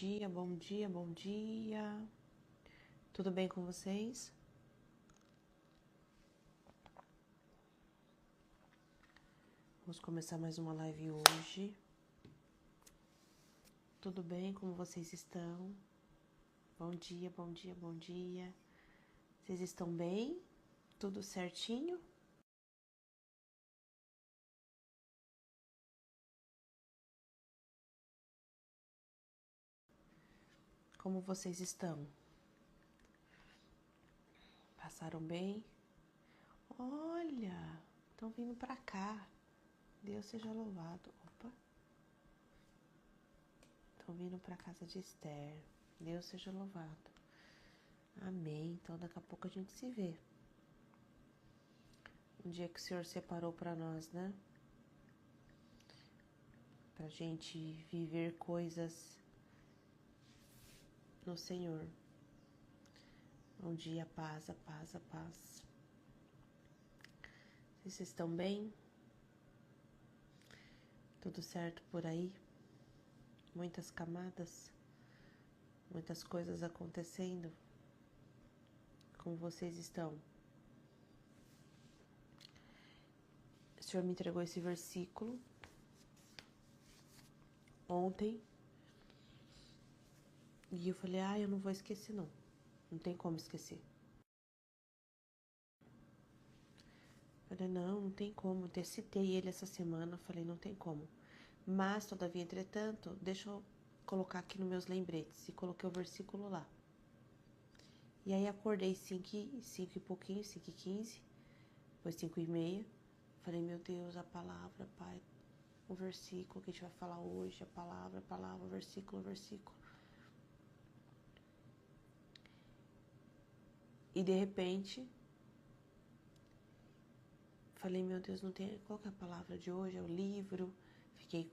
dia, bom dia, bom dia. Tudo bem com vocês? Vamos começar mais uma live hoje. Tudo bem? Como vocês estão? Bom dia, bom dia, bom dia. Vocês estão bem? Tudo certinho? Como vocês estão? Passaram bem? Olha, estão vindo pra cá. Deus seja louvado. Opa. Estão vindo pra casa de Esther. Deus seja louvado. Amém. Então daqui a pouco a gente se vê. Um dia que o Senhor separou pra nós, né? Pra gente viver coisas no Senhor. Bom dia, paz, a paz, a paz. Vocês estão bem? Tudo certo por aí? Muitas camadas? Muitas coisas acontecendo? Como vocês estão? O Senhor me entregou esse versículo ontem. E eu falei, eu não vou esquecer não. Não tem como esquecer. Falei, não tem como. Eu citei ele essa semana, falei, não tem como. Mas, todavia, entretanto, deixa eu colocar aqui nos meus lembretes. E coloquei o versículo lá. E aí acordei 5 e pouquinho, 5:15, depois 5:30. Falei, meu Deus, a palavra, Pai, o versículo que a gente vai falar hoje, a palavra, o versículo, o versículo. E de repente, falei, meu Deus, não tem. Qual que é a palavra de hoje? É o livro. Fiquei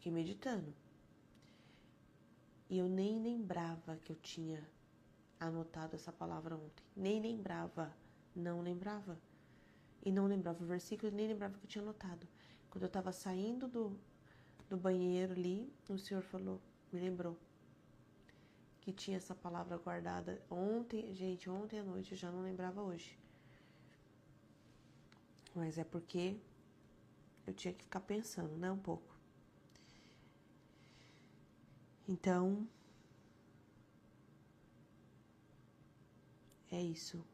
meditando. E eu nem lembrava que eu tinha anotado essa palavra ontem. Nem lembrava. Não lembrava. E não lembrava o versículo, nem lembrava que eu tinha anotado. Quando eu estava saindo do banheiro ali, o Senhor falou, me lembrou que tinha essa palavra guardada ontem. Gente, ontem à noite eu já não lembrava hoje. Mas é porque eu tinha que ficar pensando, né, um pouco. Então, é isso.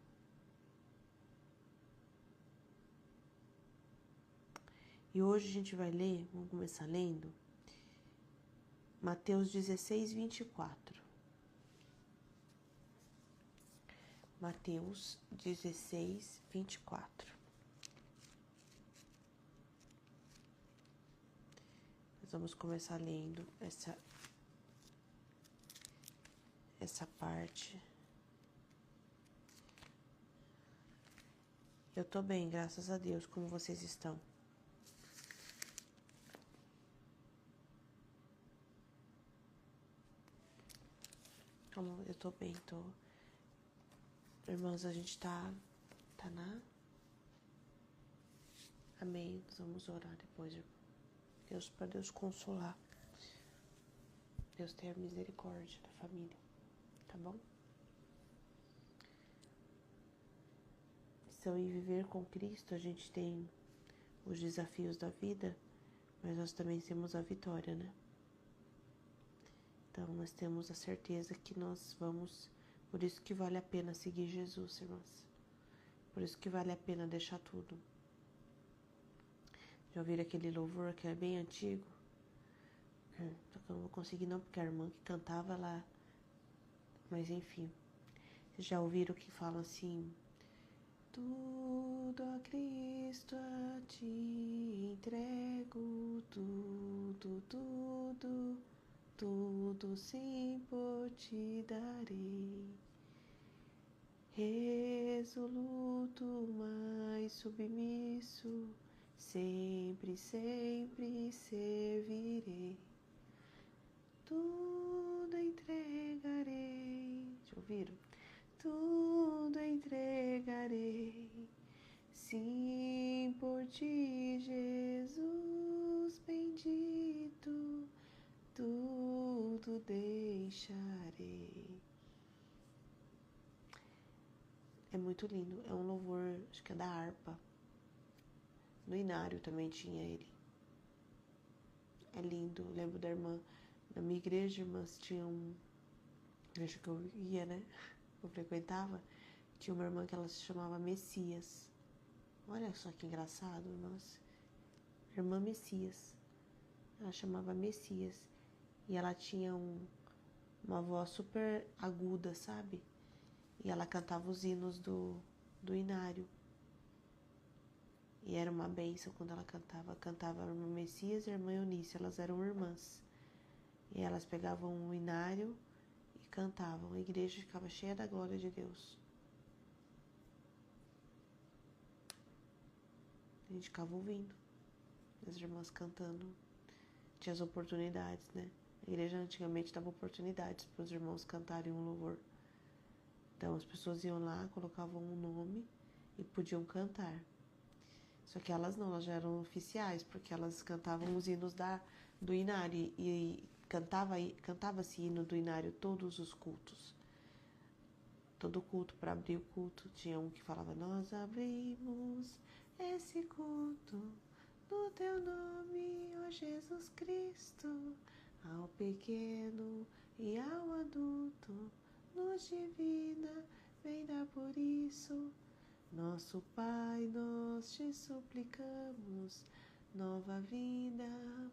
E hoje a gente vai ler, vamos começar lendo, Mateus 16, 24. Mateus 16, 24. Nós vamos começar lendo essa parte. Eu tô bem, graças a Deus. Como vocês estão? Eu tô bem, tô. Irmãos, a gente tá na... Amém. Nós vamos orar depois, irmão. Deus, para Deus consolar. Deus tenha misericórdia da família, tá bom? Missão em viver com Cristo, a gente tem os desafios da vida, mas nós também temos a vitória, né? Então, nós temos a certeza que nós vamos... Por isso que vale a pena seguir Jesus, irmãs. Por isso que vale a pena deixar tudo. Já ouviram aquele louvor que é bem antigo? Só que eu não vou conseguir não, porque a irmã que cantava lá... Mas enfim. Vocês já ouviram que fala assim... Tudo a Cristo a ti entrego, tudo sim por ti darei. Resoluto, mas submisso, sempre servirei. Tudo entregarei. Já ouviram? Tudo entregarei, sim, por ti, Jesus bendito, tudo deixarei. É muito lindo. É um louvor, acho que é da harpa. No Inário também tinha ele. É lindo. Eu lembro da irmã. Na minha igreja, irmãs tinham. Igreja que eu ia, né? Eu frequentava. Tinha uma irmã que ela se chamava Messias. Olha só que engraçado, nossa. Irmã Messias. Ela chamava Messias. E ela tinha uma voz super aguda, sabe? E ela cantava os hinos do Inário. E era uma bênção quando ela cantava. Cantava a irmã Messias e a irmã Eunice. Elas eram irmãs. E elas pegavam o Inário e cantavam. A igreja ficava cheia da glória de Deus. A gente ficava ouvindo. As irmãs cantando. Tinha as oportunidades, né? A igreja antigamente dava oportunidades para os irmãos cantarem um louvor. Então as pessoas iam lá, colocavam um nome e podiam cantar. Só que elas não, elas já eram oficiais, porque elas cantavam os hinos do Inário e cantava-se hino do Inário todos os cultos. Todo culto, para abrir o culto, tinha um que falava: nós abrimos esse culto no teu nome, ó Jesus Cristo, ao pequeno e ao adulto, nos divina, vem dar por isso. Nosso Pai, nós te suplicamos, nova vida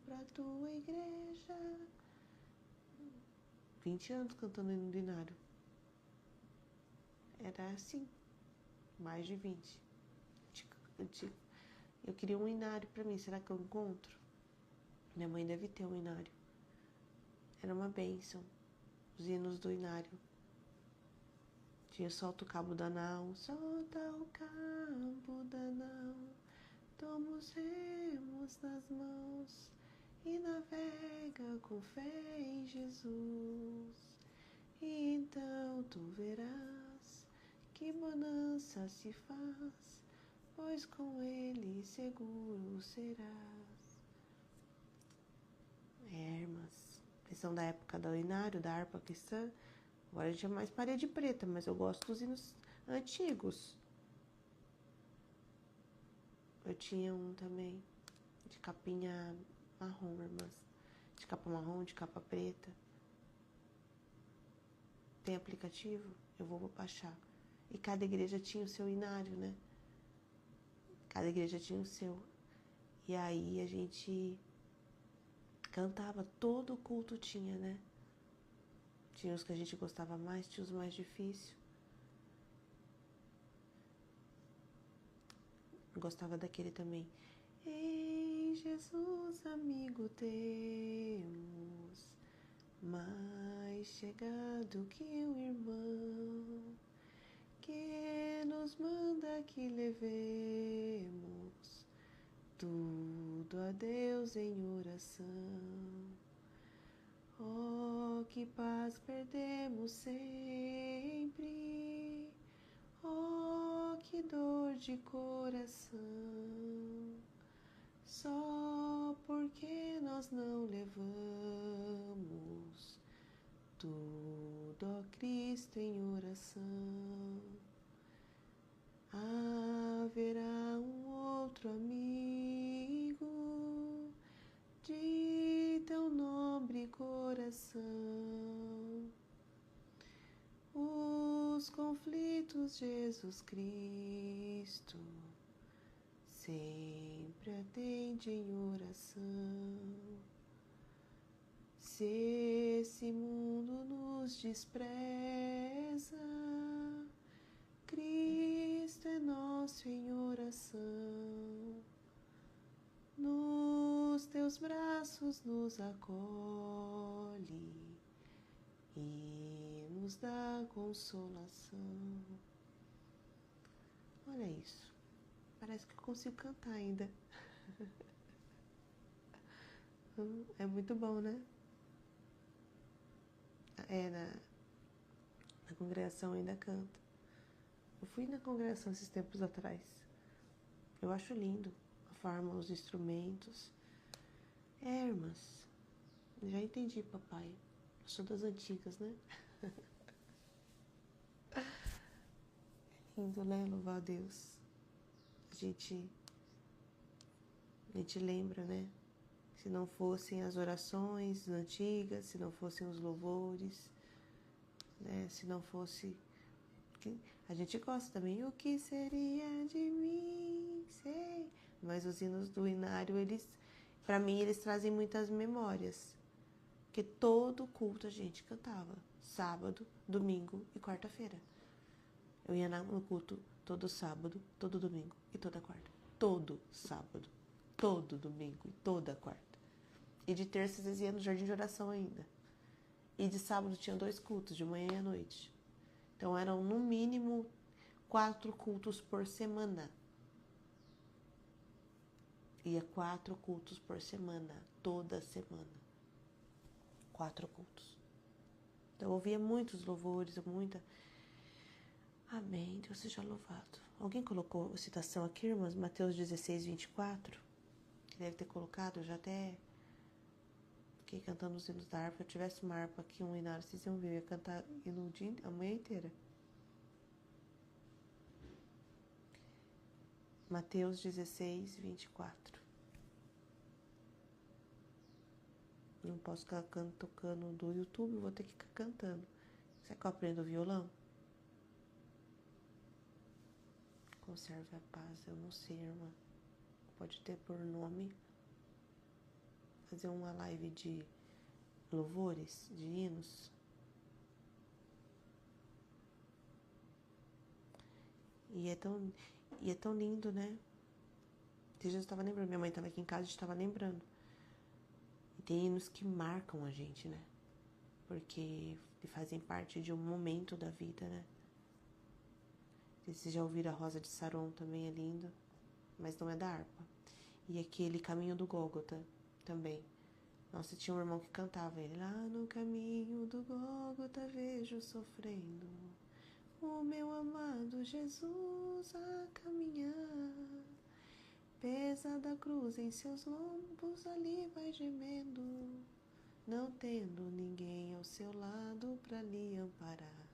pra tua igreja. 20 anos cantando hino do Inário. Era assim, mais de 20. Eu queria um Inário pra mim, será que eu encontro? Minha mãe deve ter um Inário. Era uma bênção, os hinos do Inário. Tinha solta o cabo da nau, solta o cabo da nau, toma os remos nas mãos e navega com fé em Jesus. E então tu verás que bonança se faz, pois com ele seguro serás. Irmãs, eles são da época do Inário, da harpa cristã. Agora a gente é mais parede preta, mas eu gosto dos hinos antigos. Eu tinha um também, de capinha marrom, irmãs. De capa marrom, de capa preta. Tem aplicativo? Eu vou baixar. E cada igreja tinha o seu Inário, né? Cada igreja tinha o seu. E aí a gente cantava, todo culto tinha, né? Tinha os que a gente gostava mais, tinha os mais difíceis. Eu gostava daquele também. Em Jesus, amigo, temos mais chegado que um irmão, que nos manda que levemos tudo a Deus em oração. Oh, que paz perdemos sempre, oh, que dor de coração, só porque nós não levamos tudo a Cristo em oração. Haverá um outro amigo de tão nobre coração. Os conflitos, Jesus Cristo sempre atende em oração. Se esse mundo nos despreza, Cristo é nosso em oração. Nos teus braços nos acolhe e nos dá consolação. Olha isso. Parece que eu consigo cantar ainda. É muito bom, né? Na congregação ainda canta. Eu fui na congregação esses tempos atrás. Eu acho lindo a forma, os instrumentos. Irmãs, já entendi, papai. Sou das antigas, né? Lindo, né? Louvar a Deus. A gente lembra, né? Se não fossem as orações antigas, se não fossem os louvores, né? Se não fosse... A gente gosta também. O que seria de mim? Sei. Mas os hinos do inário, pra mim, eles trazem muitas memórias. Porque todo culto a gente cantava. Sábado, domingo e quarta-feira. Eu ia no culto todo sábado, todo domingo e toda quarta. Todo sábado, todo domingo e toda quarta. E de terça, às vezes, ia no jardim de oração ainda. E de sábado tinha 2 cultos, de manhã e à noite. Então, eram no mínimo 4 cultos por semana. Ia 4 cultos por semana, toda semana. 4 cultos. Então, eu ouvia muitos louvores, muita... Amém, Deus seja louvado. Alguém colocou a citação aqui, irmãs? Mateus 16, 24? Que deve ter colocado, eu já até... Fiquei cantando os hinos da harpa. Se eu tivesse uma harpa aqui, um inário, vocês iam ver. Eu ia cantar hino a manhã inteira. Mateus 16, 24. Não posso ficar tocando do YouTube, vou ter que ficar cantando. Será que eu aprendo violão? Conserve a paz, eu não sei, irmã. Pode ter por nome. Fazer uma live de louvores, de hinos. E é tão lindo, né? Desde eu estava lembrando, minha mãe estava aqui em casa e estava lembrando. E tem hinos que marcam a gente, né? Porque fazem parte de um momento da vida, né? Vocês já ouviram a Rosa de Saron, também é lindo, mas não é da harpa. E aquele Caminho do Gólgota também. Nossa, tinha um irmão que cantava ele. Lá no caminho do Gólgota vejo sofrendo o meu amado Jesus a caminhar. Pesada cruz em seus lombos ali vai gemendo, não tendo ninguém ao seu lado pra lhe amparar.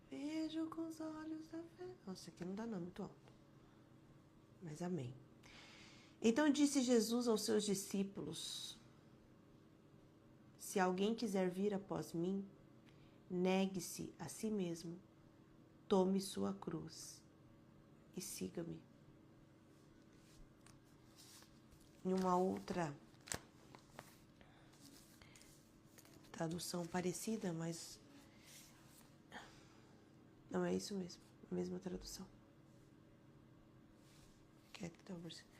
Vejo com os olhos da fé. Nossa, aqui não dá não, muito alto. Mas amém. Então disse Jesus aos seus discípulos: se alguém quiser vir após mim, negue-se a si mesmo, tome sua cruz e siga-me. Em uma outra tradução parecida, mas não é isso mesmo, a mesma tradução. Que é que tá o versículo?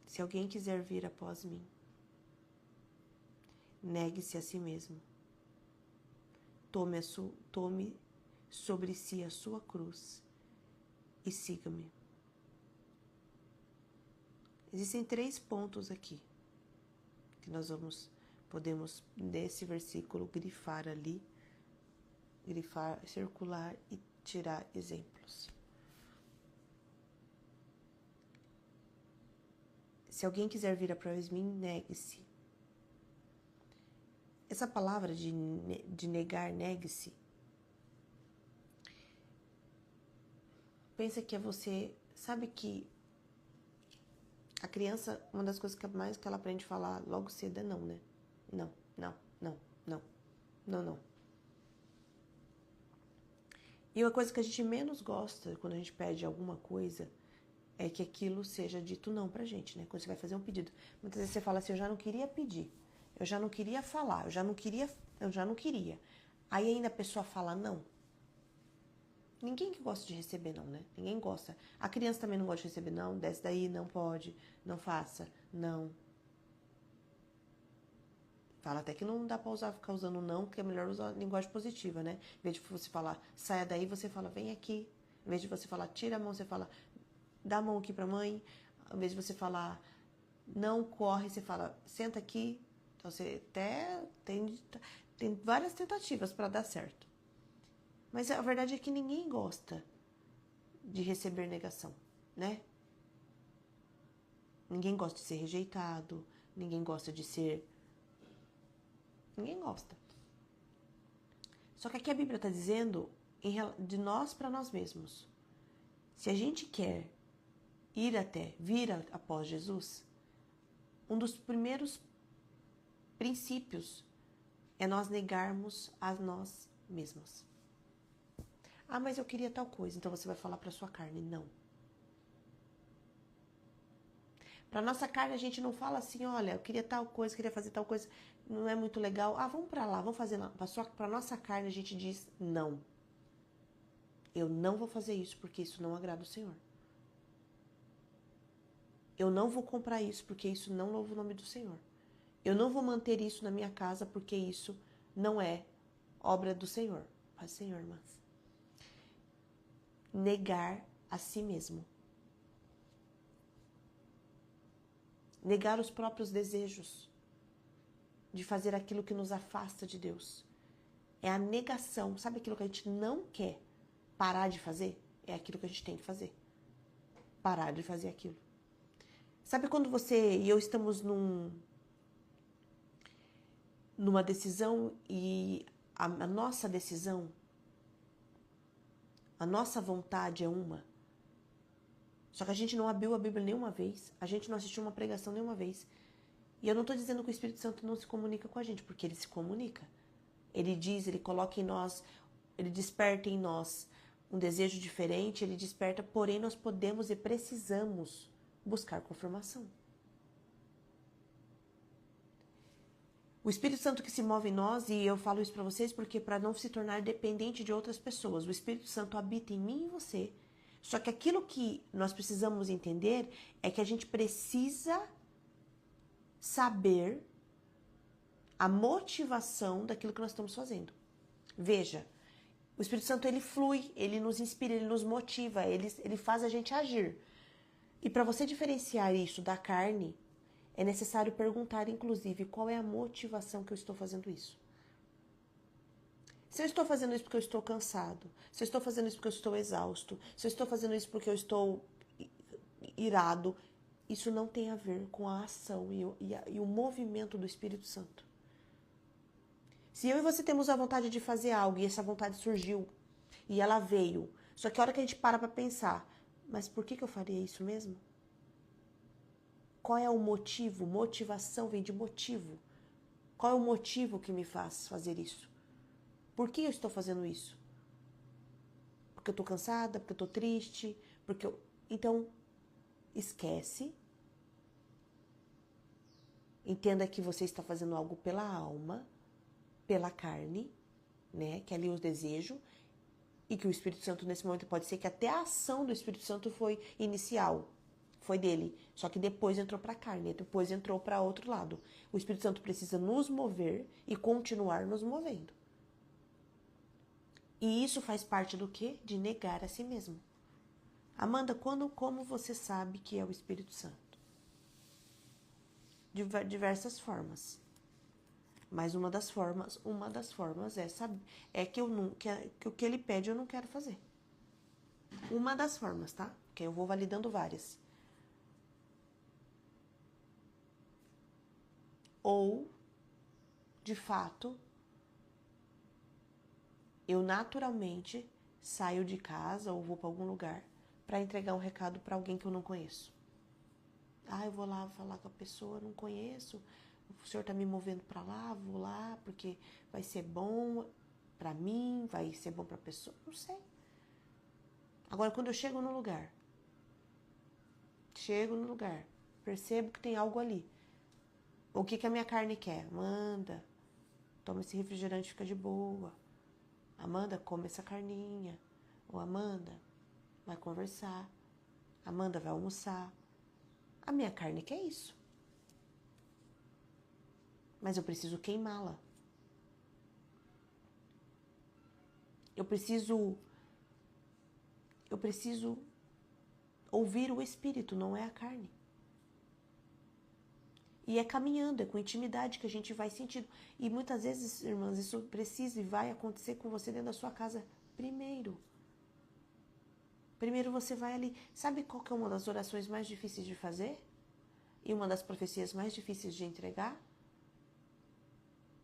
Se alguém quiser vir após mim, negue-se a si mesmo. Tome sobre si a sua cruz e siga-me. Existem 3 pontos aqui que nós podemos nesse versículo grifar ali, circular e tirar exemplos. Se alguém quiser vir após mim, negue-se. Essa palavra de negar, negue-se, pensa que é você... Sabe que a criança, uma das coisas que mais que ela aprende a falar logo cedo é não, né? Não, não, não, não, não, não. E uma coisa que a gente menos gosta quando a gente pede alguma coisa é que aquilo seja dito não pra gente, né? Quando você vai fazer um pedido. Muitas vezes você fala assim, eu já não queria pedir, eu já não queria falar, eu já não queria. Aí ainda a pessoa fala não. Ninguém que gosta de receber não, né? Ninguém gosta. A criança também não gosta de receber não, desce daí, não pode, não faça, não. Fala até que não dá pra ficar usando não, porque é melhor usar linguagem positiva, né? Em vez de você falar, saia daí, você fala, vem aqui. Em vez de você falar, tira a mão, você fala, dá a mão aqui pra mãe. Em vez de você falar, não corre, você fala, senta aqui. Então, você até tem várias tentativas para dar certo. Mas a verdade é que ninguém gosta de receber negação, né? Ninguém gosta de ser rejeitado, ninguém gosta de ser... Ninguém gosta. Só que aqui a Bíblia está dizendo de nós para nós mesmos. Se a gente quer vir após Jesus, um dos primeiros princípios é nós negarmos a nós mesmos. Ah, mas eu queria tal coisa. Então você vai falar para sua carne, não. Para nossa carne a gente não fala assim, olha, eu queria tal coisa, queria fazer tal coisa, não é muito legal. Ah, vamos para lá, vamos fazer lá. Para nossa carne a gente diz, não. Eu não vou fazer isso porque isso não agrada o Senhor. Eu não vou comprar isso porque isso não louva o nome do Senhor. Eu não vou manter isso na minha casa porque isso não é obra do Senhor. Paz, Senhor, irmãs. Negar a si mesmo. Negar os próprios desejos de fazer aquilo que nos afasta de Deus. É a negação. Sabe aquilo que a gente não quer parar de fazer? É aquilo que a gente tem que fazer. Parar de fazer aquilo. Sabe quando você e eu estamos numa decisão e a nossa decisão, a nossa vontade é uma, só que a gente não abriu a Bíblia nenhuma vez, a gente não assistiu uma pregação nenhuma vez. E eu não estou dizendo que o Espírito Santo não se comunica com a gente, porque ele se comunica. Ele diz, ele coloca em nós, ele desperta em nós um desejo diferente, ele desperta, porém nós podemos e precisamos buscar confirmação. O Espírito Santo que se move em nós, e eu falo isso para vocês porque para não se tornar dependente de outras pessoas, o Espírito Santo habita em mim e em você. Só que aquilo que nós precisamos entender é que a gente precisa saber a motivação daquilo que nós estamos fazendo. Veja, o Espírito Santo ele flui, ele nos inspira, ele nos motiva, ele faz a gente agir. E para você diferenciar isso da carne, é necessário perguntar, inclusive, qual é a motivação que eu estou fazendo isso. Se eu estou fazendo isso porque eu estou cansado, se eu estou fazendo isso porque eu estou exausto, se eu estou fazendo isso porque eu estou irado, isso não tem a ver com a ação e o movimento do Espírito Santo. Se eu e você temos a vontade de fazer algo e essa vontade surgiu e ela veio, só que a hora que a gente para pensar, mas por que eu faria isso mesmo? Qual é o motivo? Motivação vem de motivo. Qual é o motivo que me faz fazer isso? Por que eu estou fazendo isso? Porque eu estou cansada, porque eu estou triste, porque eu... Então, esquece. Entenda que você está fazendo algo pela alma, pela carne, né? Que é ali o desejo. E que o Espírito Santo, nesse momento, pode ser que até a ação do Espírito Santo foi inicial. Foi dele. Só que depois entrou para a carne, depois entrou para outro lado. O Espírito Santo precisa nos mover e continuar nos movendo. E isso faz parte do quê? De negar a si mesmo. Amanda, como você sabe que é o Espírito Santo? De diversas formas. Mas uma das formas é saber, que o que ele pede eu não quero fazer. Uma das formas, tá? Porque eu vou validando várias. Ou, de fato, eu naturalmente saio de casa ou vou para algum lugar para entregar um recado para alguém que eu não conheço. Ah, eu vou lá falar com a pessoa, não conheço, o senhor está me movendo para lá, vou lá porque vai ser bom para mim, vai ser bom para a pessoa, não sei. Agora, quando eu chego no lugar, percebo que tem algo ali. O que a minha carne quer? Amanda, toma esse refrigerante, fica de boa. Amanda, come essa carninha. Ou Amanda, vai conversar. Amanda, vai almoçar. A minha carne quer isso. Mas eu preciso queimá-la. Eu preciso ouvir o Espírito, não é a carne. E é caminhando, é com intimidade que a gente vai sentindo. E muitas vezes, irmãs, isso precisa e vai acontecer com você dentro da sua casa primeiro. Primeiro você vai ali. Sabe qual que é uma das orações mais difíceis de fazer? e uma das profecias mais difíceis de entregar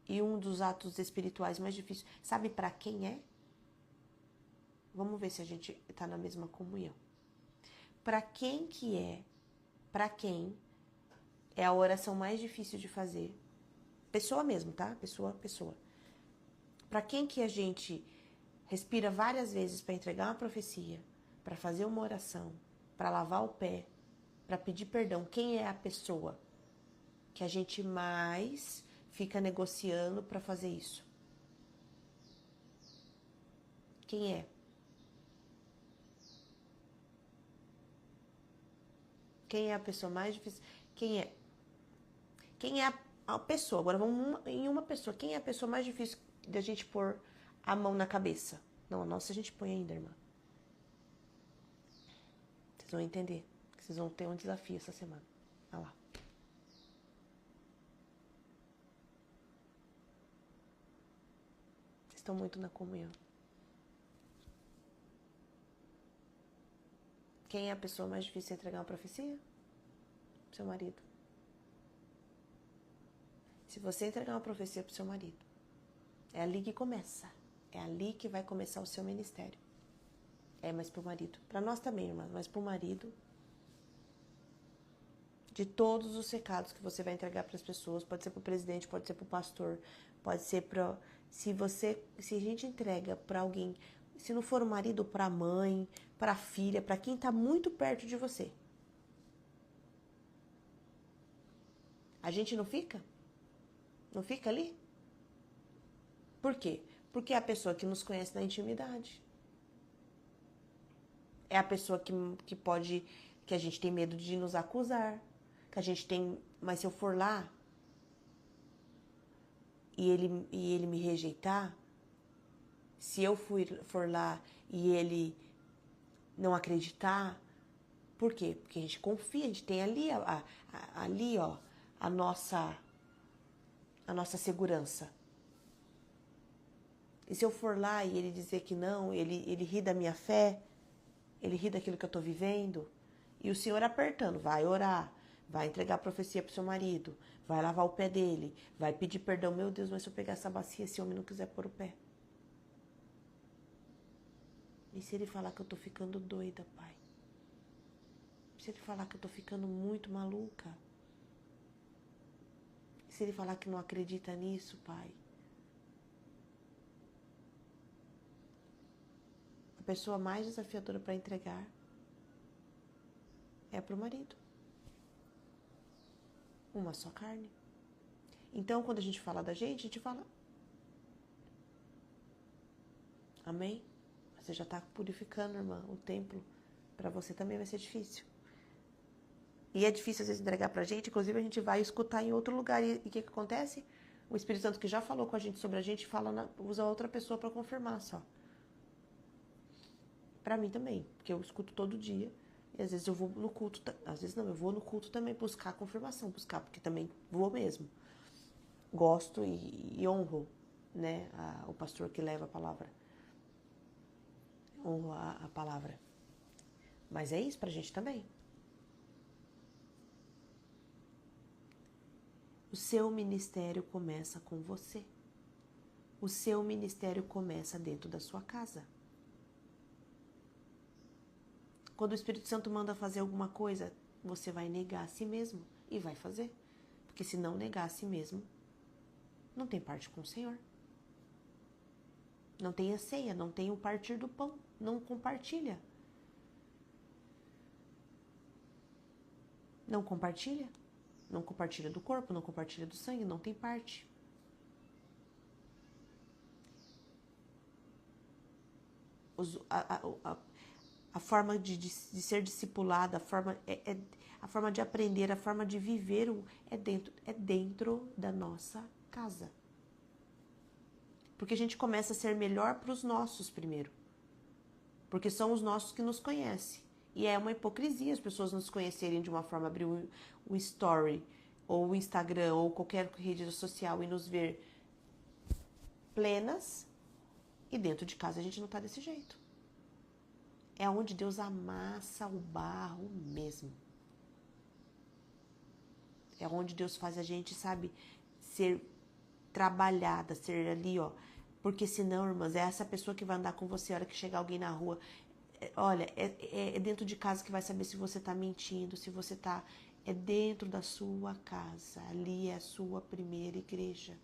e um dos atos espirituais mais difíceis. Sabe para quem é? Vamos ver se a gente está na mesma comunhão. Para quem que é? Para quem é a oração mais difícil de fazer? Pessoa mesmo, tá? Pessoa. Para quem que a gente respira várias vezes para entregar uma profecia, para fazer uma oração, para lavar o pé, para pedir perdão? Quem é a pessoa que a gente mais fica negociando para fazer isso? Quem é? Quem é a pessoa mais difícil? Quem é? Quem é a pessoa? Agora vamos em uma pessoa. Quem é a pessoa mais difícil de a gente pôr a mão na cabeça? Não, a nossa a gente põe ainda, irmã. Vocês vão entender. Vocês vão ter um desafio essa semana. Olha lá. Vocês estão muito na comunhão. Quem é a pessoa mais difícil de entregar uma profecia? Seu marido. Se você entregar uma profecia pro seu marido, é ali que começa. É ali que vai começar o seu ministério. É, mas pro marido. Para nós também, irmã, mas pro marido. De todos os recados que você vai entregar para as pessoas, pode ser pro presidente, pode ser pro pastor, pode ser para se a gente entrega para alguém, se não for o marido, para a mãe, para a filha, para quem tá muito perto de você. A gente não fica? Não fica ali? Por quê? Porque é a pessoa que nos conhece na intimidade. É a pessoa que pode, que a gente tem medo de nos acusar, que a gente tem, mas se eu for lá e ele me rejeitar, se eu for lá e ele não acreditar, por quê? Porque a gente confia, a gente tem ali, ali ó, a nossa segurança. E se eu for lá e ele dizer que não, ele ri da minha fé, ele ri daquilo que eu estou vivendo, e o Senhor apertando, vai orar, vai entregar a profecia pro seu marido, vai lavar o pé dele, vai pedir perdão. Meu Deus, mas se eu pegar essa bacia, esse homem não quiser pôr o pé? E se ele falar que eu tô ficando doida, pai? Se ele falar que eu tô ficando muito maluca? E se ele falar que não acredita nisso, pai? A pessoa mais desafiadora para entregar é pro marido. Uma só carne. Então, quando a gente fala da gente fala... Amém? Você já está purificando, irmã, o templo. Para você também vai ser difícil. E é difícil, às vezes, entregar pra gente. Inclusive, a gente vai escutar em outro lugar. E o que acontece? O Espírito Santo, que já falou com a gente sobre a gente, usa outra pessoa para confirmar só. Pra mim também. Porque eu escuto todo dia. E às vezes eu vou no culto. Às vezes não, eu vou no culto também buscar confirmação. Porque também vou mesmo. Gosto e honro, né, o pastor que leva a palavra. Honro a palavra. Mas é isso pra gente também. O seu ministério começa com você. O seu ministério começa dentro da sua casa. Quando o Espírito Santo manda fazer alguma coisa, você vai negar a si mesmo e vai fazer. Porque se não negar a si mesmo, não tem parte com o Senhor. Não tem a ceia, não tem o partir do pão, não compartilha. Não compartilha? Não compartilha do corpo, não compartilha do sangue, não tem parte. A forma de ser discipulada, a forma de aprender, a forma de viver é dentro da nossa casa. Porque a gente começa a ser melhor para os nossos primeiro. Porque são os nossos que nos conhecem. E é uma hipocrisia as pessoas nos conhecerem de uma forma, abrir um story, ou o Instagram, ou qualquer rede social e nos ver plenas, e dentro de casa a gente não tá desse jeito. É onde Deus amassa o barro mesmo. É onde Deus faz a gente, sabe, ser trabalhada, ser ali, ó. Porque senão, irmãs, é essa pessoa que vai andar com você a hora que chegar alguém na rua. Olha, é dentro de casa que vai saber se você tá mentindo, se você tá... É dentro da sua casa. Ali é a sua primeira igreja.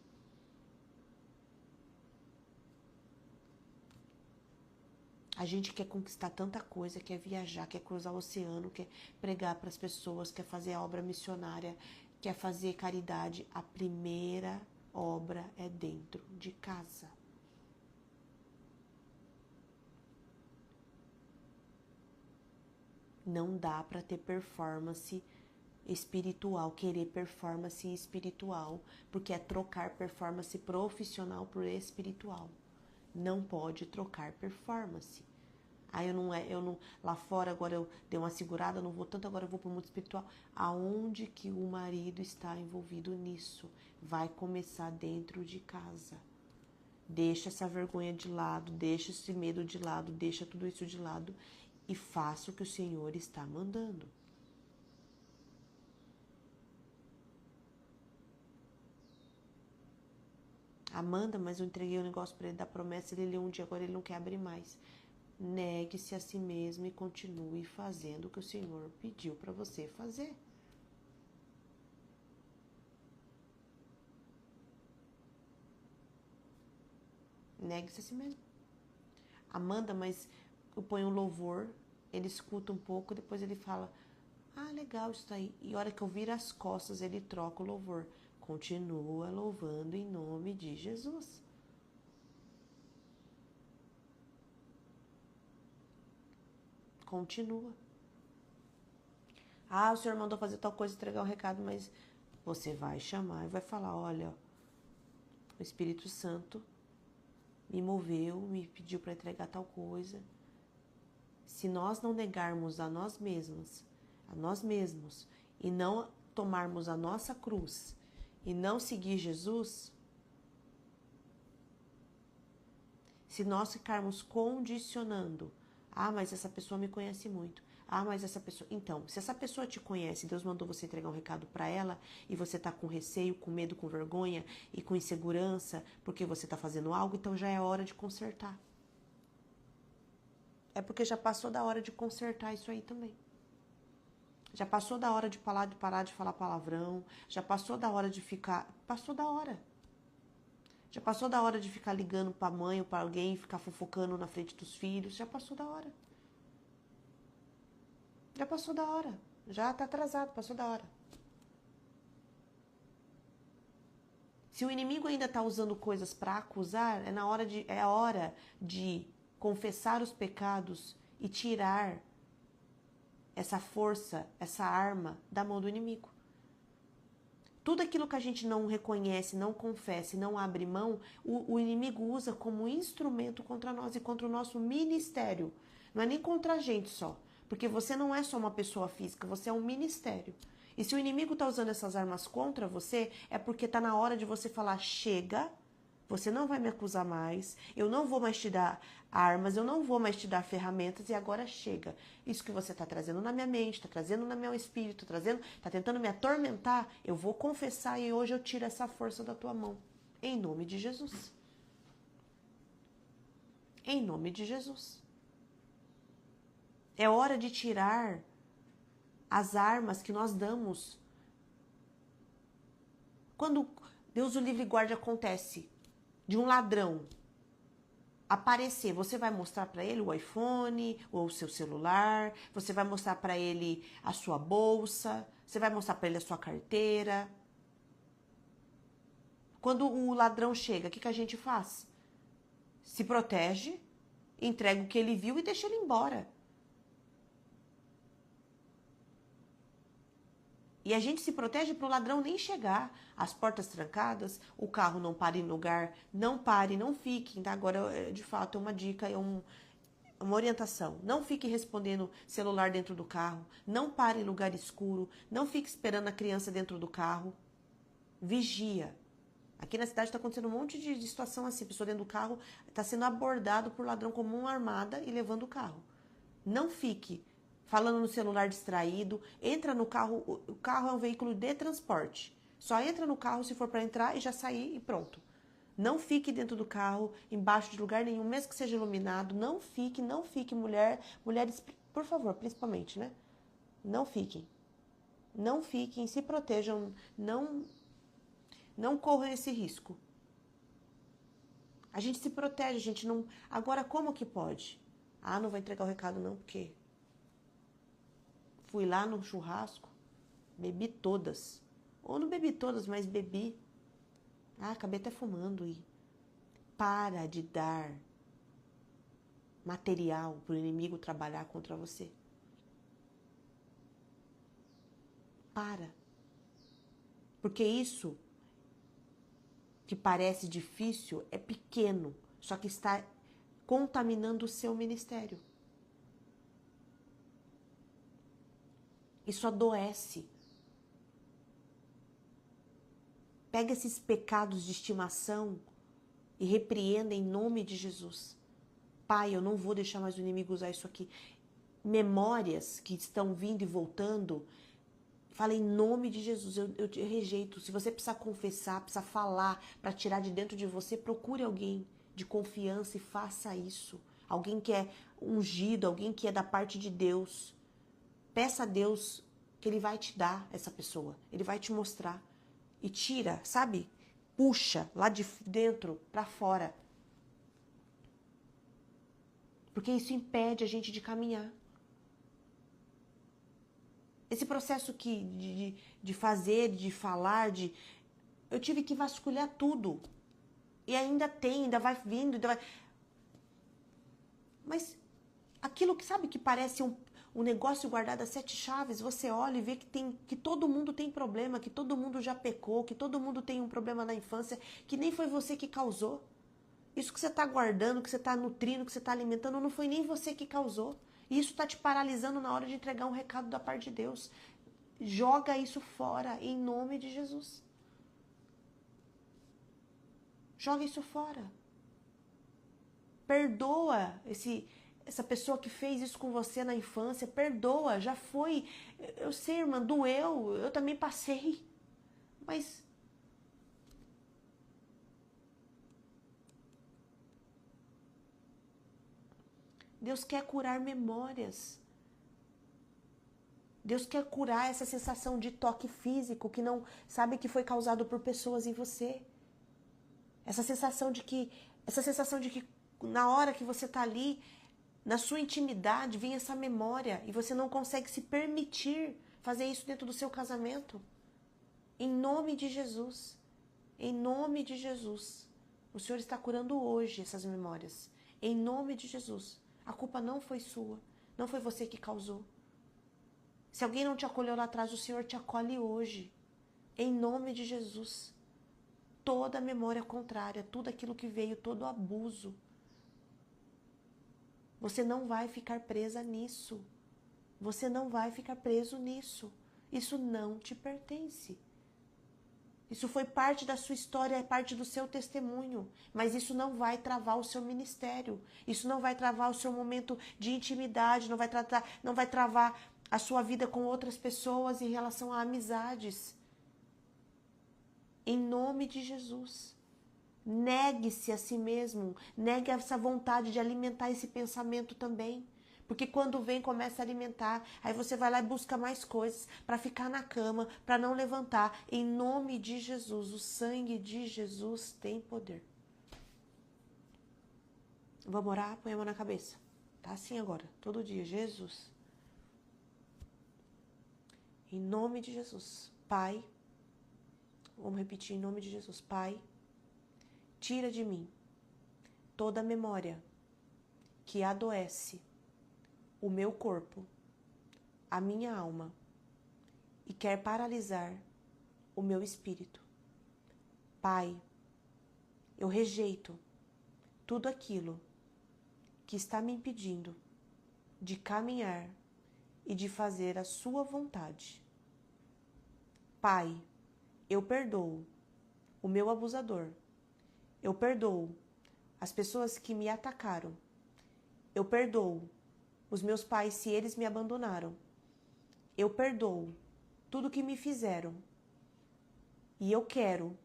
A gente quer conquistar tanta coisa, quer viajar, quer cruzar o oceano, quer pregar para as pessoas, quer fazer a obra missionária, quer fazer caridade. A primeira obra é dentro de casa. Não dá para ter performance espiritual, querer performance espiritual, porque é trocar performance profissional por espiritual. Não pode trocar performance. Aí eu não, lá fora agora eu dei uma segurada, não vou tanto, agora eu vou para o mundo espiritual. Aonde que o marido está envolvido nisso? Vai começar dentro de casa. Deixa essa vergonha de lado, deixa esse medo de lado, deixa tudo isso de lado e faça o que o Senhor está mandando. Amanda, mas eu entreguei o negócio para ele da promessa, ele leu um dia, agora ele não quer abrir mais. Negue-se a si mesmo e continue fazendo o que o Senhor pediu para você fazer. Negue-se a si mesmo. Amanda, mas eu ponho um louvor, ele escuta um pouco, depois ele fala, ah, legal isso aí. E a hora que eu viro as costas, ele troca o louvor. Continua louvando em nome de Jesus. Continua. Ah, o Senhor mandou fazer tal coisa, entregar um recado, mas você vai chamar e vai falar, olha, o Espírito Santo me moveu, me pediu para entregar tal coisa. Se nós não negarmos a nós mesmos, e não tomarmos a nossa cruz, e não seguir Jesus, se nós ficarmos condicionando, ah, mas essa pessoa me conhece muito, ah, mas essa pessoa... Então, se essa pessoa te conhece, Deus mandou você entregar um recado para ela, e você tá com receio, com medo, com vergonha, e com insegurança, porque você tá fazendo algo, então já é hora de consertar. É porque já passou da hora de consertar isso aí também. Já passou da hora de parar de falar palavrão, já passou da hora de ficar... Passou da hora. Já passou da hora de ficar ligando pra mãe ou pra alguém, ficar fofocando na frente dos filhos, já passou da hora. Já passou da hora. Já tá atrasado, passou da hora. Se o inimigo ainda tá usando coisas pra acusar, é a hora de confessar os pecados e tirar essa força, essa arma da mão do inimigo. Tudo aquilo que a gente não reconhece, não confessa e não abre mão, o inimigo usa como instrumento contra nós e contra o nosso ministério. Não é nem contra a gente só, porque você não é só uma pessoa física, você é um ministério. E se o inimigo está usando essas armas contra você, é porque está na hora de você falar, chega, você não vai me acusar mais, eu não vou mais te dar armas, eu não vou mais te dar ferramentas e agora chega. Isso que você está trazendo na minha mente, está trazendo no meu espírito, está tentando me atormentar, eu vou confessar e hoje eu tiro essa força da tua mão. Em nome de Jesus. Em nome de Jesus. É hora de tirar as armas que nós damos. Quando Deus o livre e guarde acontece de um ladrão aparecer, você vai mostrar para ele o iPhone ou o seu celular, você vai mostrar para ele a sua bolsa, você vai mostrar para ele a sua carteira. Quando o ladrão chega, o que a gente faz? Se protege, entrega o que ele viu e deixa ele embora. E a gente se protege para o ladrão nem chegar. As portas trancadas, o carro não para em lugar, não pare, não fique. Tá? Agora, de fato, é uma dica, uma orientação. Não fique respondendo celular dentro do carro, não pare em lugar escuro, não fique esperando a criança dentro do carro. Vigia. Aqui na cidade está acontecendo um monte de situação assim. A pessoa dentro do carro está sendo abordado por ladrão com mão armada e levando o carro. Não fique falando no celular distraído, entra no carro, o carro é um veículo de transporte. Só entra no carro se for para entrar e já sair e pronto. Não fique dentro do carro, embaixo de lugar nenhum, mesmo que seja iluminado. Não fique, mulheres, por favor, principalmente, né? Não fiquem. Não fiquem, se protejam, não corram esse risco. A gente se protege, a gente não... Agora, como que pode? Ah, não vou entregar o recado não, porque fui lá no churrasco, bebi todas. Ou não bebi todas, mas bebi. Ah, acabei até fumando. E para de dar material para o inimigo trabalhar contra você. Para. Porque isso que parece difícil é pequeno, só que está contaminando o seu ministério. Isso adoece. Pega esses pecados de estimação e repreenda em nome de Jesus. Pai, eu não vou deixar mais o inimigo usar isso aqui. Memórias que estão vindo e voltando, fala em nome de Jesus, eu te rejeito. Se você precisar confessar, precisar falar para tirar de dentro de você, procure alguém de confiança e faça isso. Alguém que é ungido, alguém que é da parte de Deus. Peça a Deus que Ele vai te dar essa pessoa. Ele vai te mostrar. E tira, sabe? Puxa lá de dentro para fora. Porque isso impede a gente de caminhar. Esse processo de fazer, de falar, eu tive que vasculhar tudo. E ainda tem, ainda vai vindo, ainda vai... Mas aquilo que sabe que parece um negócio guardado a 7 chaves, você olha e vê que todo mundo tem problema, que todo mundo já pecou, que todo mundo tem um problema na infância, que nem foi você que causou. Isso que você está guardando, que você está nutrindo, que você está alimentando, não foi nem você que causou. E isso está te paralisando na hora de entregar um recado da parte de Deus. Joga isso fora, em nome de Jesus. Joga isso fora. Perdoa essa pessoa que fez isso com você na infância. Perdoa, já foi. Eu sei, irmã, doeu. Eu também passei. Mas... Deus quer curar memórias. Deus quer curar essa sensação de toque físico que não sabe que foi causado por pessoas em você. Essa sensação de que na hora que você está ali, na sua intimidade, vem essa memória e você não consegue se permitir fazer isso dentro do seu casamento. Em nome de Jesus. Em nome de Jesus. O Senhor está curando hoje essas memórias. Em nome de Jesus. A culpa não foi sua. Não foi você que causou. Se alguém não te acolheu lá atrás, o Senhor te acolhe hoje. Em nome de Jesus. Toda memória contrária, tudo aquilo que veio, todo abuso. Você não vai ficar presa nisso. Você não vai ficar preso nisso. Isso não te pertence. Isso foi parte da sua história, é parte do seu testemunho. Mas isso não vai travar o seu ministério. Isso não vai travar o seu momento de intimidade, não vai travar a sua vida com outras pessoas em relação a amizades. Em nome de Jesus. Negue-se a si mesmo. Negue essa vontade de alimentar esse pensamento também. Porque quando vem, começa a alimentar. Aí você vai lá e busca mais coisas para ficar na cama, para não levantar. Em nome de Jesus. O sangue de Jesus tem poder. Vamos orar? Põe a mão na cabeça. Tá assim agora, todo dia. Jesus. Em nome de Jesus. Pai. Vamos repetir em nome de Jesus. Pai. Tira de mim toda memória que adoece o meu corpo, a minha alma e quer paralisar o meu espírito. Pai, eu rejeito tudo aquilo que está me impedindo de caminhar e de fazer a sua vontade. Pai, eu perdoo o meu abusador. Eu perdoo as pessoas que me atacaram. Eu perdoo Os meus pais, se eles me abandonaram, eu perdoo tudo que me fizeram. E eu quero,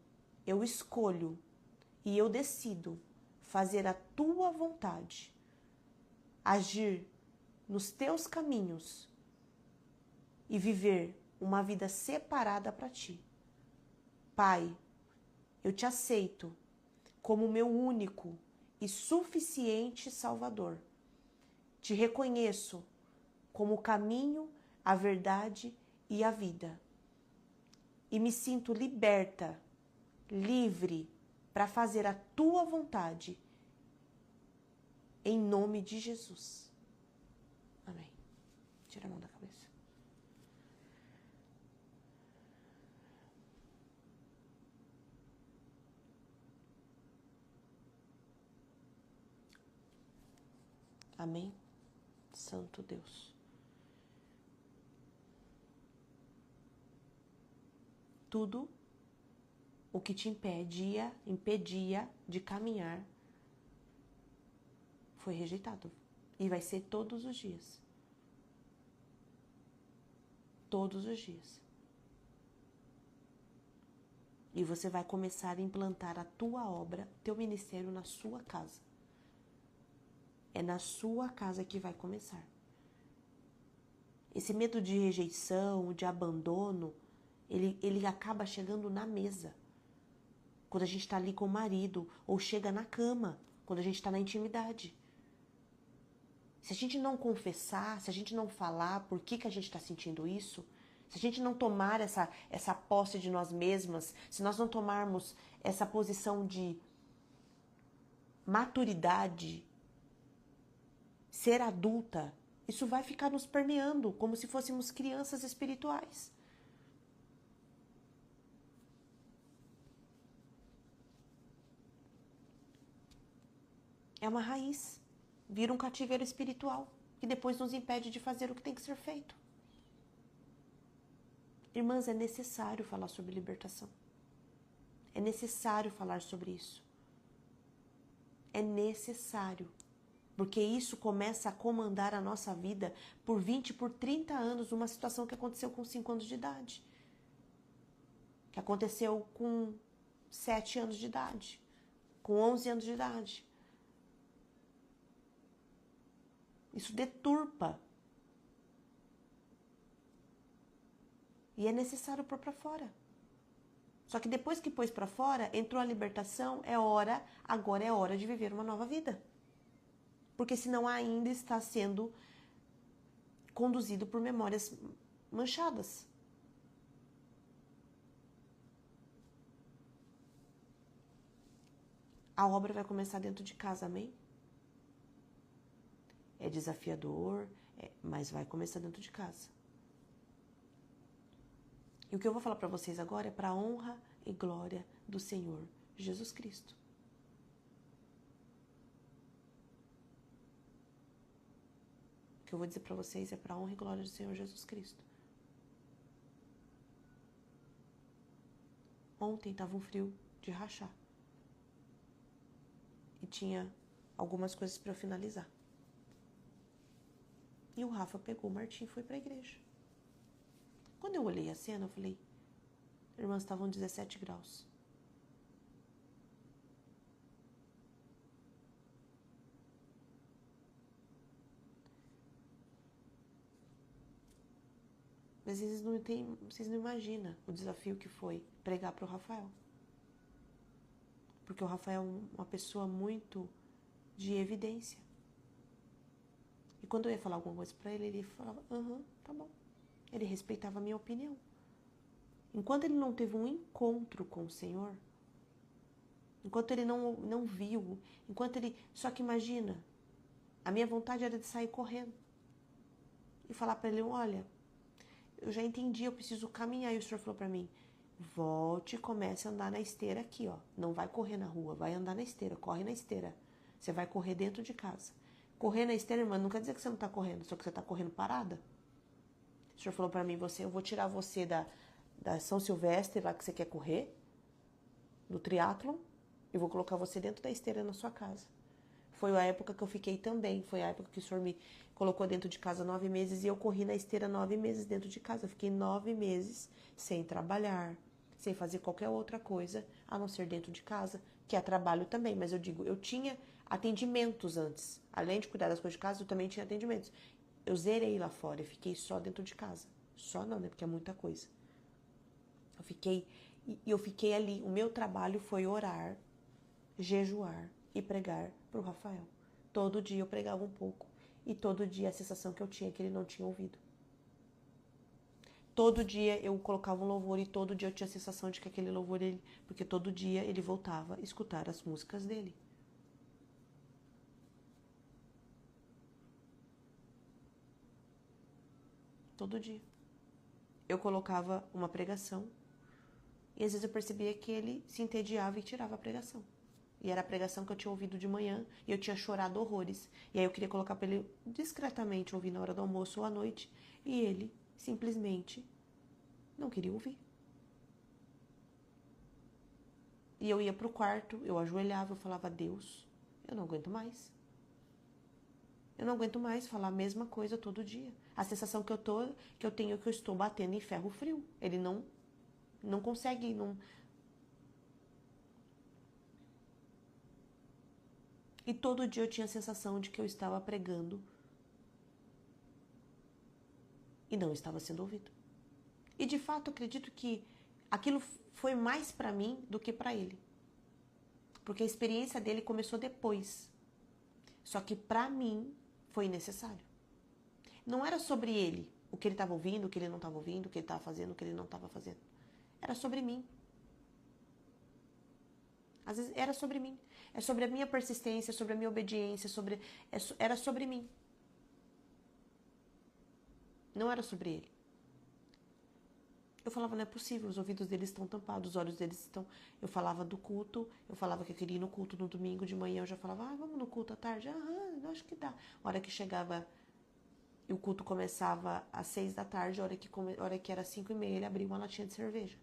eu escolho e eu decido fazer a tua vontade, agir nos teus caminhos e viver uma vida separada para ti. Pai, eu te aceito como meu único e suficiente Salvador. Te reconheço como o caminho, a verdade e a vida. E me sinto liberta, livre para fazer a tua vontade. Em nome de Jesus. Amém. Tira a mão da cabeça. Amém. Santo Deus. Tudo o que te impedia de caminhar foi rejeitado. E vai ser todos os dias. Todos os dias. E você vai começar a implantar a tua obra, teu ministério na sua casa. É na sua casa que vai começar. Esse medo de rejeição, de abandono, ele acaba chegando na mesa. Quando a gente está ali com o marido, ou chega na cama, quando a gente está na intimidade. Se a gente não confessar, se a gente não falar por que a gente está sentindo isso, se a gente não tomar essa posse de nós mesmas, se nós não tomarmos essa posição de maturidade, ser adulta, isso vai ficar nos permeando como se fôssemos crianças espirituais. É uma raiz, vira um cativeiro espiritual, que depois nos impede de fazer o que tem que ser feito. Irmãs, é necessário falar sobre libertação. É necessário falar sobre isso. É necessário. Porque isso começa a comandar a nossa vida por 20, por 30 anos, uma situação que aconteceu com 5 anos de idade. Que aconteceu com 7 anos de idade. Com 11 anos de idade. Isso deturpa. E é necessário pôr para fora. Só que depois que pôs para fora, entrou a libertação, agora é hora de viver uma nova vida. Porque senão ainda está sendo conduzido por memórias manchadas. A obra vai começar dentro de casa, amém? É desafiador, mas vai começar dentro de casa. E o que eu vou falar para vocês agora é para a honra e glória do Senhor Jesus Cristo. O que eu vou dizer para vocês é para a honra e glória do Senhor Jesus Cristo. Ontem estava um frio de rachar. E tinha algumas coisas para eu finalizar. E o Rafa pegou o Martim e foi para a igreja. Quando eu olhei a cena, eu falei, irmãs, estavam 17 graus. Mas vocês não imaginam o desafio que foi pregar para o Rafael. Porque o Rafael é uma pessoa muito de evidência. E quando eu ia falar alguma coisa para ele, ele falava, tá bom. Ele respeitava a minha opinião. Enquanto ele não teve um encontro com o Senhor, enquanto ele não viu, enquanto ele... Só que imagina, a minha vontade era de sair correndo. E falar para ele, olha, eu já entendi, eu preciso caminhar. E o Senhor falou para mim, volte e comece a andar na esteira aqui, ó. Não vai correr na rua, vai andar na esteira, corre na esteira. Você vai correr dentro de casa. Correr na esteira, irmã, não quer dizer que você não tá correndo, só que você tá correndo parada. O Senhor falou para mim, eu vou tirar você da São Silvestre, lá que você quer correr, do triatlon, e vou colocar você dentro da esteira na sua casa. Foi a época que eu fiquei também. Foi a época que o senhor me colocou dentro de casa 9 meses e eu corri na esteira 9 meses dentro de casa. Eu fiquei 9 meses sem trabalhar, sem fazer qualquer outra coisa, a não ser dentro de casa, que é trabalho também. Mas eu digo, eu tinha atendimentos antes. Além de cuidar das coisas de casa, eu também tinha atendimentos. Eu zerei lá fora, eu fiquei só dentro de casa. Só não, né? Porque é muita coisa. Eu fiquei ali. O meu trabalho foi orar, jejuar e pregar pro Rafael. Todo dia eu pregava um pouco. E todo dia a sensação que eu tinha é que ele não tinha ouvido. Todo dia eu colocava um louvor e todo dia eu tinha a sensação de que aquele louvor, porque todo dia ele voltava a escutar as músicas dele. Todo dia. Eu colocava uma pregação e às vezes eu percebia que ele se entediava e tirava a pregação. E era a pregação que eu tinha ouvido de manhã e eu tinha chorado horrores. E aí eu queria colocar para ele discretamente ouvir na hora do almoço ou à noite e ele simplesmente não queria ouvir. E eu ia pro quarto, eu ajoelhava, eu falava, Deus, eu não aguento mais. Eu não aguento mais falar a mesma coisa todo dia. A sensação que eu tenho é que eu estou batendo em ferro frio. Ele não consegue, não. E todo dia eu tinha a sensação de que eu estava pregando e não estava sendo ouvido. E de fato, acredito que aquilo foi mais para mim do que para ele. Porque a experiência dele começou depois. Só que para mim foi necessário. Não era sobre ele, o que ele estava ouvindo, o que ele não estava ouvindo, o que ele estava fazendo, o que ele não estava fazendo. Era sobre mim. Às vezes era sobre mim. É sobre a minha persistência, sobre a minha obediência, era sobre mim. Não era sobre ele. Eu falava, não é possível, os ouvidos deles estão tampados, os olhos deles estão... Eu falava do culto, eu falava que eu queria ir no culto no domingo de manhã, eu já falava, vamos no culto à tarde? Eu acho que dá. A hora que chegava, e o culto começava às 6 da tarde, a hora que era 5:30, ele abria uma latinha de cerveja.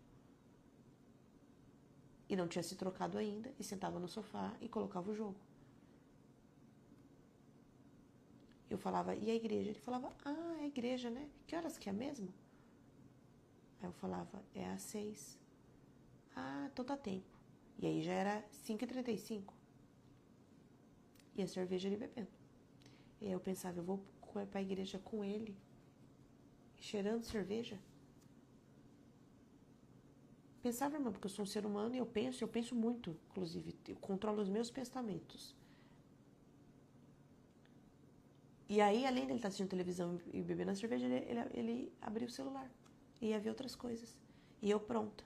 E não tinha se trocado ainda, e sentava no sofá e colocava o jogo. Eu falava, e a igreja? Ele falava, é a igreja, né? Que horas que é mesmo? Aí eu falava, é às 6. Então dá tempo. E aí já era 5:35. E a cerveja ele bebendo. E aí eu pensava, eu vou pra igreja com ele, cheirando cerveja? Pensava, irmã, porque eu sou um ser humano e eu penso muito, inclusive. Eu controlo os meus pensamentos. E aí, além dele estar assistindo televisão e bebendo a cerveja, ele abria o celular. E ia ver outras coisas. E eu pronta.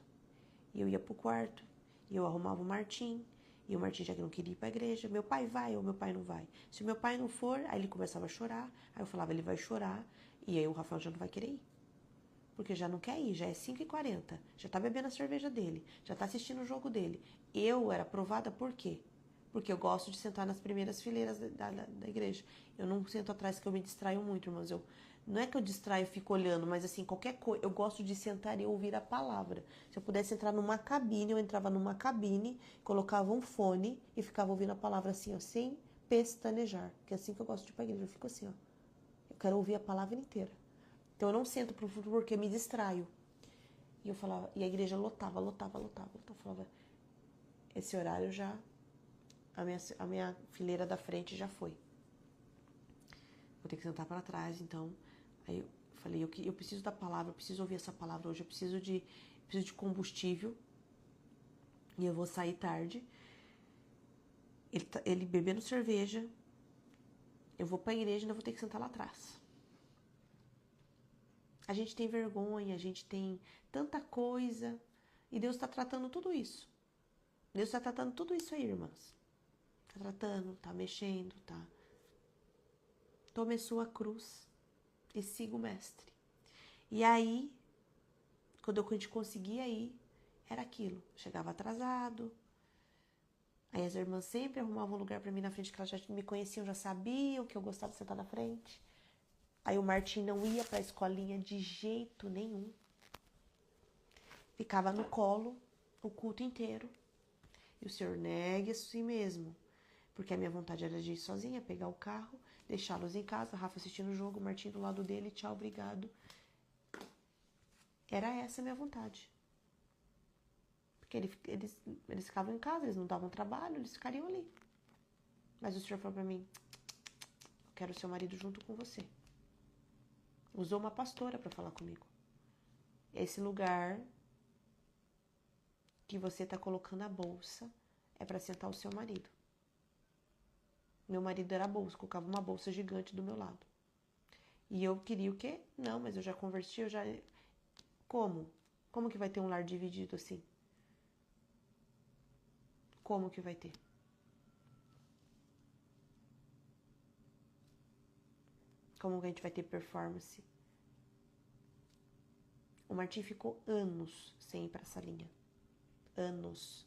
E eu ia pro quarto. E eu arrumava o Martim. E o Martim já que não queria ir pra igreja. Meu pai vai ou meu pai não vai? Se o meu pai não for, aí ele começava a chorar. Aí eu falava, ele vai chorar. E aí o Rafael já não vai querer ir. Porque já não quer ir, já é 5:40. Já tá bebendo a cerveja dele. Já tá assistindo o jogo dele. Eu era aprovada por quê? Porque eu gosto de sentar nas primeiras fileiras da igreja. Eu não sento atrás que eu me distraio muito, irmãos. Não é que eu distraio e fico olhando, mas assim, qualquer coisa. Eu gosto de sentar e ouvir a palavra. Se eu pudesse entrar numa cabine, eu entrava numa cabine, colocava um fone e ficava ouvindo a palavra assim, ó, sem pestanejar. Que é assim que eu gosto de ir pra igreja. Eu fico assim, ó. Eu quero ouvir a palavra inteira. Então eu não sento pro futuro porque eu me distraio. E eu falava, e a igreja lotava. Eu falava, esse horário já, a minha fileira da frente já foi. Vou ter que sentar para trás, então. Aí eu falei, eu preciso da palavra, eu preciso ouvir essa palavra hoje, eu preciso de combustível. E eu vou sair tarde. Ele bebendo cerveja. Eu vou pra igreja e ainda vou ter que sentar lá atrás. A gente tem vergonha, a gente tem tanta coisa. E Deus está tratando tudo isso. Deus está tratando tudo isso aí, irmãs. Está tratando, está mexendo, tá. Tome sua cruz e siga o mestre. E aí, quando a gente conseguia ir, era aquilo. Chegava atrasado. Aí as irmãs sempre arrumavam um lugar para mim na frente, que elas já me conheciam, já sabiam que eu gostava de sentar na frente. Aí o Martim não ia para a escolinha de jeito nenhum. Ficava no colo o culto inteiro. E o senhor negue a si mesmo. Porque a minha vontade era de ir sozinha, pegar o carro, deixá-los em casa, Rafa assistindo o jogo, o Martim do lado dele, tchau, obrigado. Era essa a minha vontade. Porque eles ficavam em casa, eles não davam trabalho, eles ficariam ali. Mas o Senhor falou pra mim, eu quero o seu marido junto com você. Usou uma pastora pra falar comigo. Esse lugar que você tá colocando a bolsa é pra sentar o seu marido. Meu marido era a bolsa, colocava uma bolsa gigante do meu lado. E eu queria o quê? Não, mas eu já converti, eu já... Como? Como que vai ter um lar dividido assim? Como que vai ter? Como que a gente vai ter performance? O Martim ficou anos sem ir pra salinha. Anos.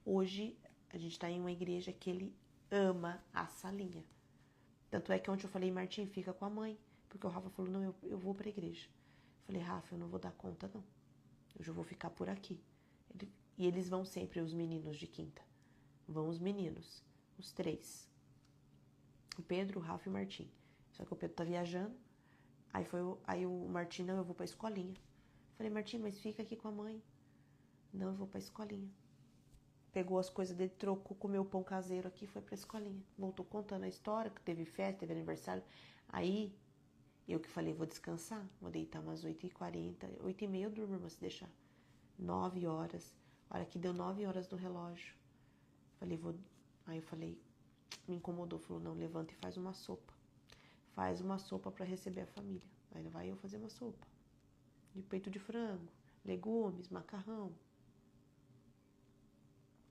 Hoje, a gente tá em uma igreja que ele ama a salinha. Tanto é que ontem eu falei, Martim, fica com a mãe. Porque o Rafa falou, não, eu vou pra igreja. Eu falei, Rafa, eu não vou dar conta, não. Eu já vou ficar por aqui. E eles vão sempre, os meninos de quinta. Vão os meninos, os 3. O Pedro, o Rafa e o Martim. Só que o Pedro tá viajando. Aí o Martim, não, eu vou pra escolinha. Falei, Martim, mas fica aqui com a mãe. Não, eu vou pra escolinha. Pegou as coisas dele, trocou, comeu pão caseiro aqui e foi pra escolinha. Voltou contando a história, que teve festa, teve aniversário. Aí, eu que falei, vou descansar. Vou deitar umas 8h40. 8h30 eu durmo, mas se deixar. 9 horas. A hora que deu 9 horas no relógio. Falei, vou... Aí eu falei, me incomodou. Falou, não, levanta e faz uma sopa. Faz uma sopa pra receber a família. Aí vai eu fazer uma sopa. De peito de frango, legumes, macarrão.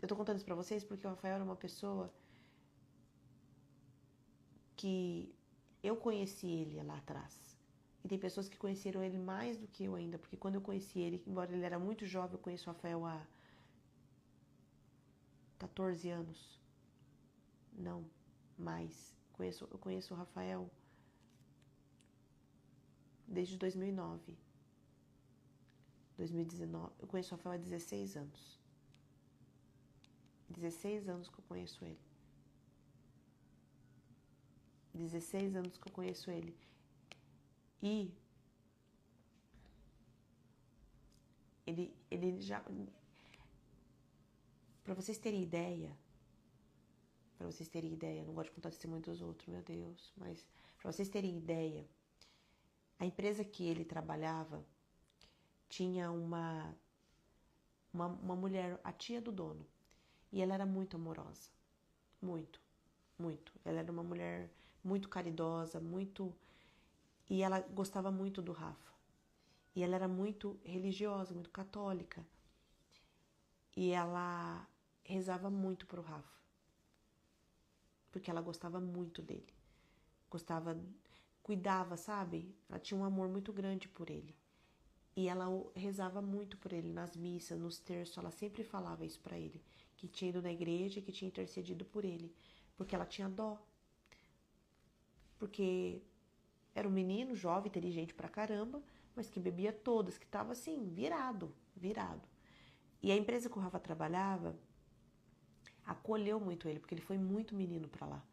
Eu tô contando isso pra vocês porque o Rafael era uma pessoa que eu conheci ele lá atrás. E tem pessoas que conheceram ele mais do que eu ainda, porque quando eu conheci ele, embora ele era muito jovem, eu conheço o Rafael há 14 anos. Não, mais. Eu conheço o Rafael desde 2009. 2019. Eu conheço o Rafael há 16 anos. 16 anos que eu conheço ele. 16 anos que eu conheço ele. E ele já... Pra vocês terem ideia, não gosto de contar testemunho dos outros, meu Deus, mas pra vocês terem ideia, a empresa que ele trabalhava tinha uma mulher, a tia do dono, e ela era muito amorosa, muito, muito. Ela era uma mulher muito caridosa, muito... E ela gostava muito do Rafa. E ela era muito religiosa, muito católica. E ela rezava muito pro Rafa. Porque ela gostava muito dele. Cuidava, sabe? Ela tinha um amor muito grande por ele. E ela rezava muito por ele nas missas, nos terços. Ela sempre falava isso pra ele. Que tinha ido na igreja, que tinha intercedido por ele. Porque ela tinha dó. Porque era um menino jovem, inteligente pra caramba, mas que bebia todas, que tava assim, virado. E a empresa que o Rafa trabalhava acolheu muito ele, porque ele foi muito menino pra lá.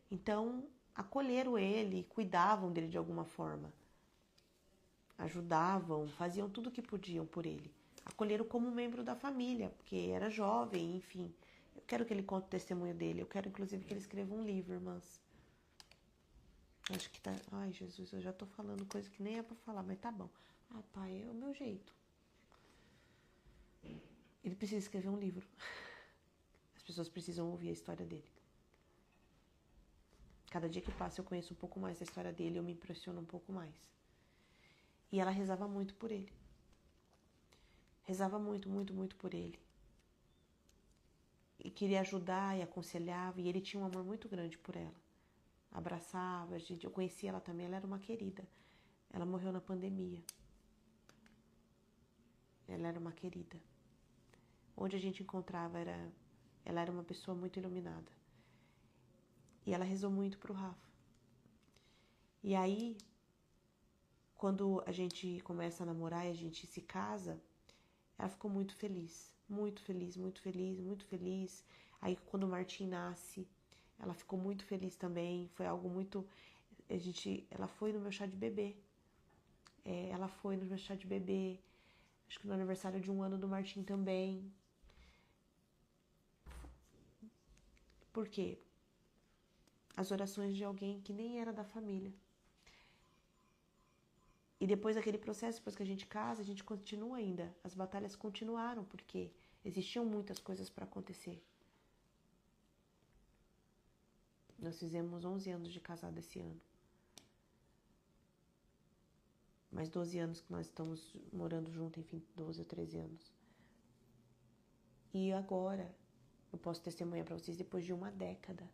Então, acolheram ele, cuidavam dele de alguma forma. Ajudavam, faziam tudo o que podiam por ele. Acolheram como membro da família, porque era jovem, enfim. Eu quero que ele conte o testemunho dele. Eu quero, inclusive, que ele escreva um livro, irmãs. Acho que tá... Ai, Jesus, eu já tô falando coisa que nem é pra falar, mas tá bom. Ah, pai, é o meu jeito. Ele precisa escrever um livro. As pessoas precisam ouvir a história dele. Cada dia que passa eu conheço um pouco mais da história dele, eu me impressiono um pouco mais. E ela rezava muito por ele. Rezava muito, muito, muito por ele. E queria ajudar e aconselhava, e ele tinha um amor muito grande por ela. Abraçava, eu conhecia ela também, ela era uma querida. Ela morreu na pandemia. Ela era uma querida. Onde a gente encontrava, ela era uma pessoa muito iluminada. E ela rezou muito pro Rafa. E aí, quando a gente começa a namorar e a gente se casa, ela ficou muito feliz. Muito feliz, muito feliz, muito feliz. Aí quando o Martim nasce, ela ficou muito feliz também. Foi algo muito... Ela foi no meu chá de bebê. Ela foi no meu chá de bebê. Acho que no aniversário de 1 ano do Martim também. Por quê? As orações de alguém que nem era da família. E depois daquele processo, depois que a gente casa, a gente continua ainda. As batalhas continuaram, porque existiam muitas coisas para acontecer. Nós fizemos 11 anos de casado esse ano. Mais 12 anos que nós estamos morando juntos, enfim, 12 ou 13 anos. E agora, eu posso testemunhar para vocês, depois de 1 década,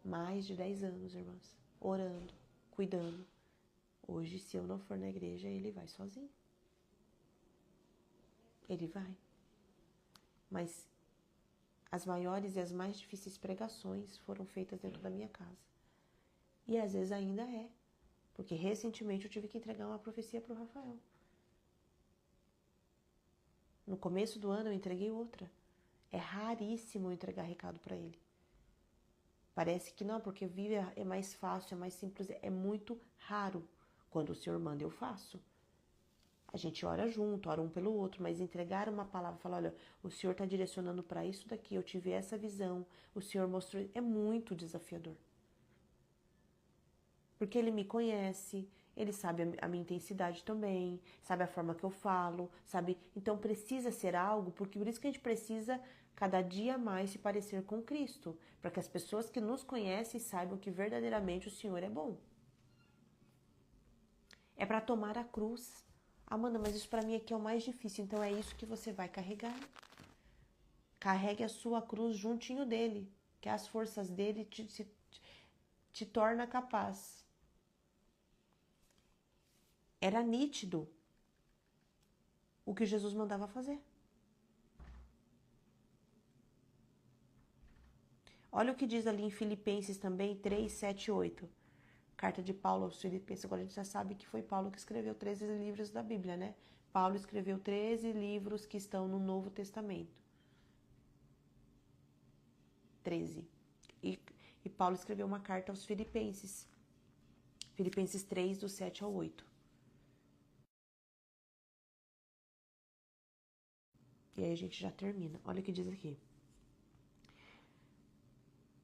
mais de 10 anos, irmãs, orando, cuidando. Hoje, se eu não for na igreja, ele vai sozinho. Ele vai. Mas as maiores e as mais difíceis pregações foram feitas dentro da minha casa. E às vezes ainda é. Porque recentemente eu tive que entregar uma profecia para o Rafael. No começo do ano eu entreguei outra. É raríssimo eu entregar recado para ele. Parece que não, porque vive é mais fácil, é mais simples. É muito raro. Quando o Senhor manda, eu faço. A gente ora junto, ora um pelo outro, mas entregar uma palavra, falar, olha, o Senhor está direcionando para isso daqui, eu tive essa visão, o Senhor mostrou, é muito desafiador. Porque Ele me conhece, Ele sabe a minha intensidade também, sabe a forma que eu falo, sabe? Então precisa ser algo, porque por isso que a gente precisa cada dia mais se parecer com Cristo, para que as pessoas que nos conhecem saibam que verdadeiramente o Senhor é bom. É para tomar a cruz. Amanda, mas isso para mim aqui é o mais difícil, então é isso que você vai carregar. Carregue a sua cruz juntinho dele, que as forças dele te torna capaz. Era nítido o que Jesus mandava fazer. Olha o que diz ali em Filipenses também, 3, 7, 8. Carta de Paulo aos Filipenses. Agora a gente já sabe que foi Paulo que escreveu 13 livros da Bíblia, né? Paulo escreveu 13 livros que estão no Novo Testamento. 13. E Paulo escreveu uma carta aos Filipenses. Filipenses 3, do 7 ao 8. E aí a gente já termina. Olha o que diz aqui.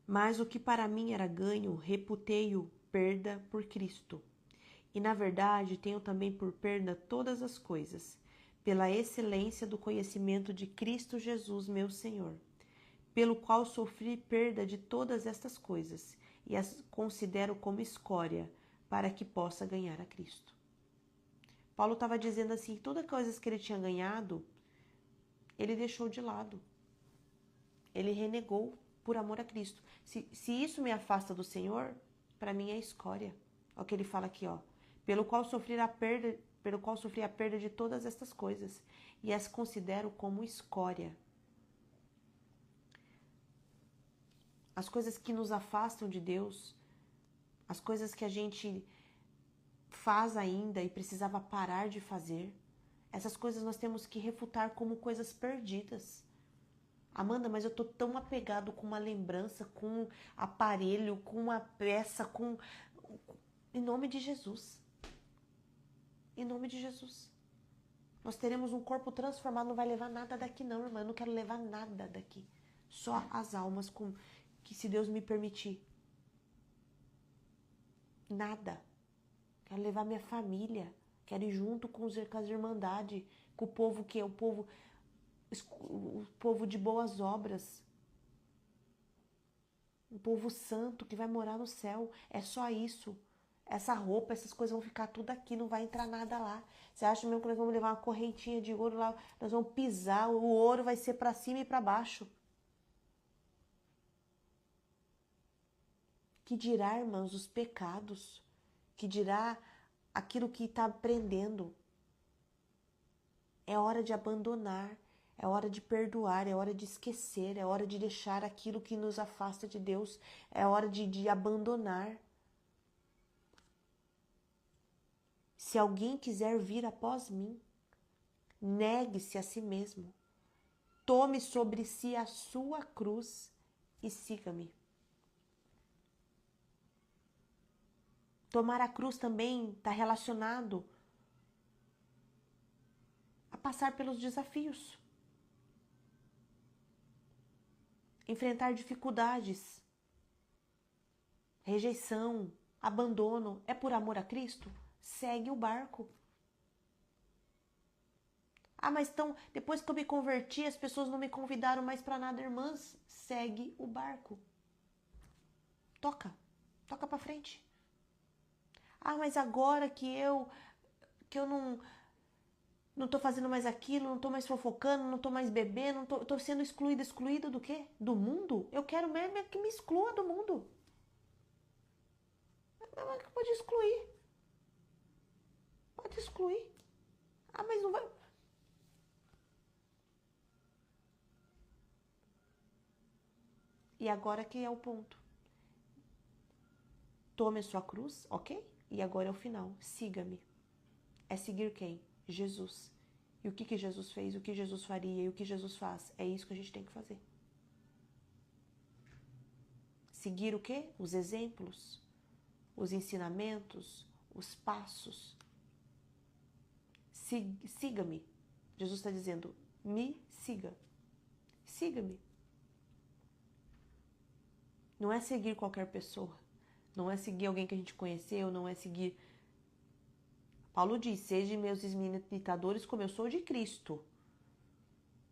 Mas o que para mim era ganho, reputei-o perda por Cristo. E na verdade tenho também por perda todas as coisas, pela excelência do conhecimento de Cristo Jesus, meu Senhor, pelo qual sofri perda de todas estas coisas, e as considero como escória, para que possa ganhar a Cristo. Paulo estava dizendo assim, todas as coisas que ele tinha ganhado, ele deixou de lado. Ele renegou por amor a Cristo. Se isso me afasta do Senhor, para mim é escória. Olha o que ele fala aqui, ó. Pelo qual sofri a perda de todas estas coisas, e as considero como escória. As coisas que nos afastam de Deus, as coisas que a gente faz ainda e precisava parar de fazer, essas coisas nós temos que refutar como coisas perdidas. Amanda, mas eu tô tão apegado com uma lembrança, com um aparelho, com uma peça, com... Em nome de Jesus. Em nome de Jesus. Nós teremos um corpo transformado, não vai levar nada daqui não, irmã. Eu não quero levar nada daqui. Só as almas que se Deus me permitir. Nada. Quero levar minha família. Quero ir junto com as irmandades, com o povo que é o povo de boas obras. Um povo santo que vai morar no céu. É só isso. Essa roupa, essas coisas vão ficar tudo aqui, não vai entrar nada lá. Você acha mesmo que nós vamos levar uma correntinha de ouro lá? Nós vamos pisar, o ouro vai ser para cima e para baixo. Que dirá, irmãos, os pecados? Que dirá aquilo que está prendendo? É hora de abandonar, é hora de perdoar, é hora de esquecer, é hora de deixar aquilo que nos afasta de Deus, é hora de abandonar. Se alguém quiser vir após mim, negue-se a si mesmo. Tome sobre si a sua cruz e siga-me. Tomar a cruz também está relacionado a passar pelos desafios. Enfrentar dificuldades, rejeição, abandono. É por amor a Cristo? Segue o barco. Ah, mas então, depois que eu me converti, as pessoas não me convidaram mais para nada, irmãs. Segue o barco. Toca para frente. Ah, mas agora que eu não tô fazendo mais aquilo, não tô mais fofocando, não tô mais bebendo, tô sendo excluída do quê? Do mundo? Eu quero mesmo que me exclua do mundo. Pode excluir. Pode excluir. Ah, mas não vai... E agora que é o ponto. Tome a sua cruz, ok? E agora é o final. Siga-me. É seguir quem? Jesus. E o que Jesus fez, o que Jesus faria e o que Jesus faz. É isso que a gente tem que fazer. Seguir o quê? Os exemplos, os ensinamentos, os passos. Siga-me. Jesus está dizendo, me siga. Siga-me. Não é seguir qualquer pessoa. Não é seguir alguém que a gente conheceu, não é seguir... Paulo diz, sejam meus imitadores como eu sou de Cristo.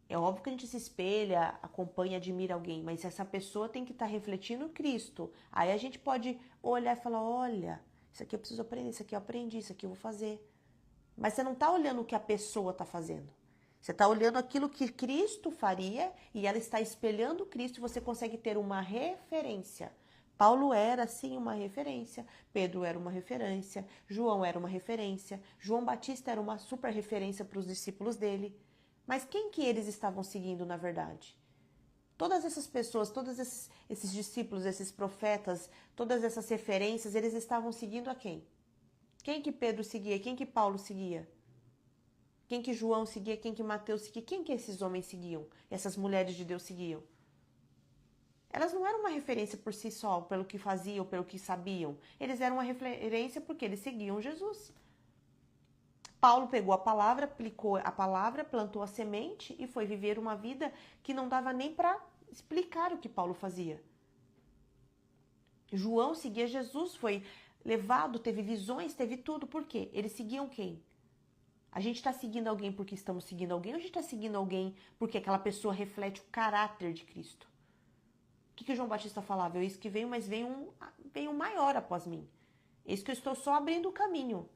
É óbvio que a gente se espelha, acompanha, admira alguém, mas essa pessoa tem que estar refletindo Cristo. Aí a gente pode olhar e falar, olha, isso aqui eu preciso aprender, isso aqui eu aprendi, isso aqui eu vou fazer. Mas você não está olhando o que a pessoa está fazendo. Você está olhando aquilo que Cristo faria e ela está espelhando Cristo e você consegue ter uma referência. Paulo era, sim, uma referência. Pedro era uma referência. João era uma referência. João Batista era uma super referência para os discípulos dele. Mas quem que eles estavam seguindo, na verdade? Todas essas pessoas, todos esses discípulos, esses profetas, todas essas referências, eles estavam seguindo a quem? Quem que Pedro seguia? Quem que Paulo seguia? Quem que João seguia? Quem que Mateus seguia? Quem que esses homens seguiam? Essas mulheres de Deus seguiam? Elas não eram uma referência por si só, pelo que faziam, pelo que sabiam. Eles eram uma referência porque eles seguiam Jesus. Paulo pegou a palavra, aplicou a palavra, plantou a semente e foi viver uma vida que não dava nem para explicar o que Paulo fazia. João seguia Jesus, foi levado, teve visões, teve tudo. Por quê? Eles seguiam quem? A gente está seguindo alguém porque estamos seguindo alguém ou a gente está seguindo alguém porque aquela pessoa reflete o caráter de Cristo? O que João Batista falava? Eu isso que venho, mas vem um maior após mim. Eis que eu estou só abrindo o caminho.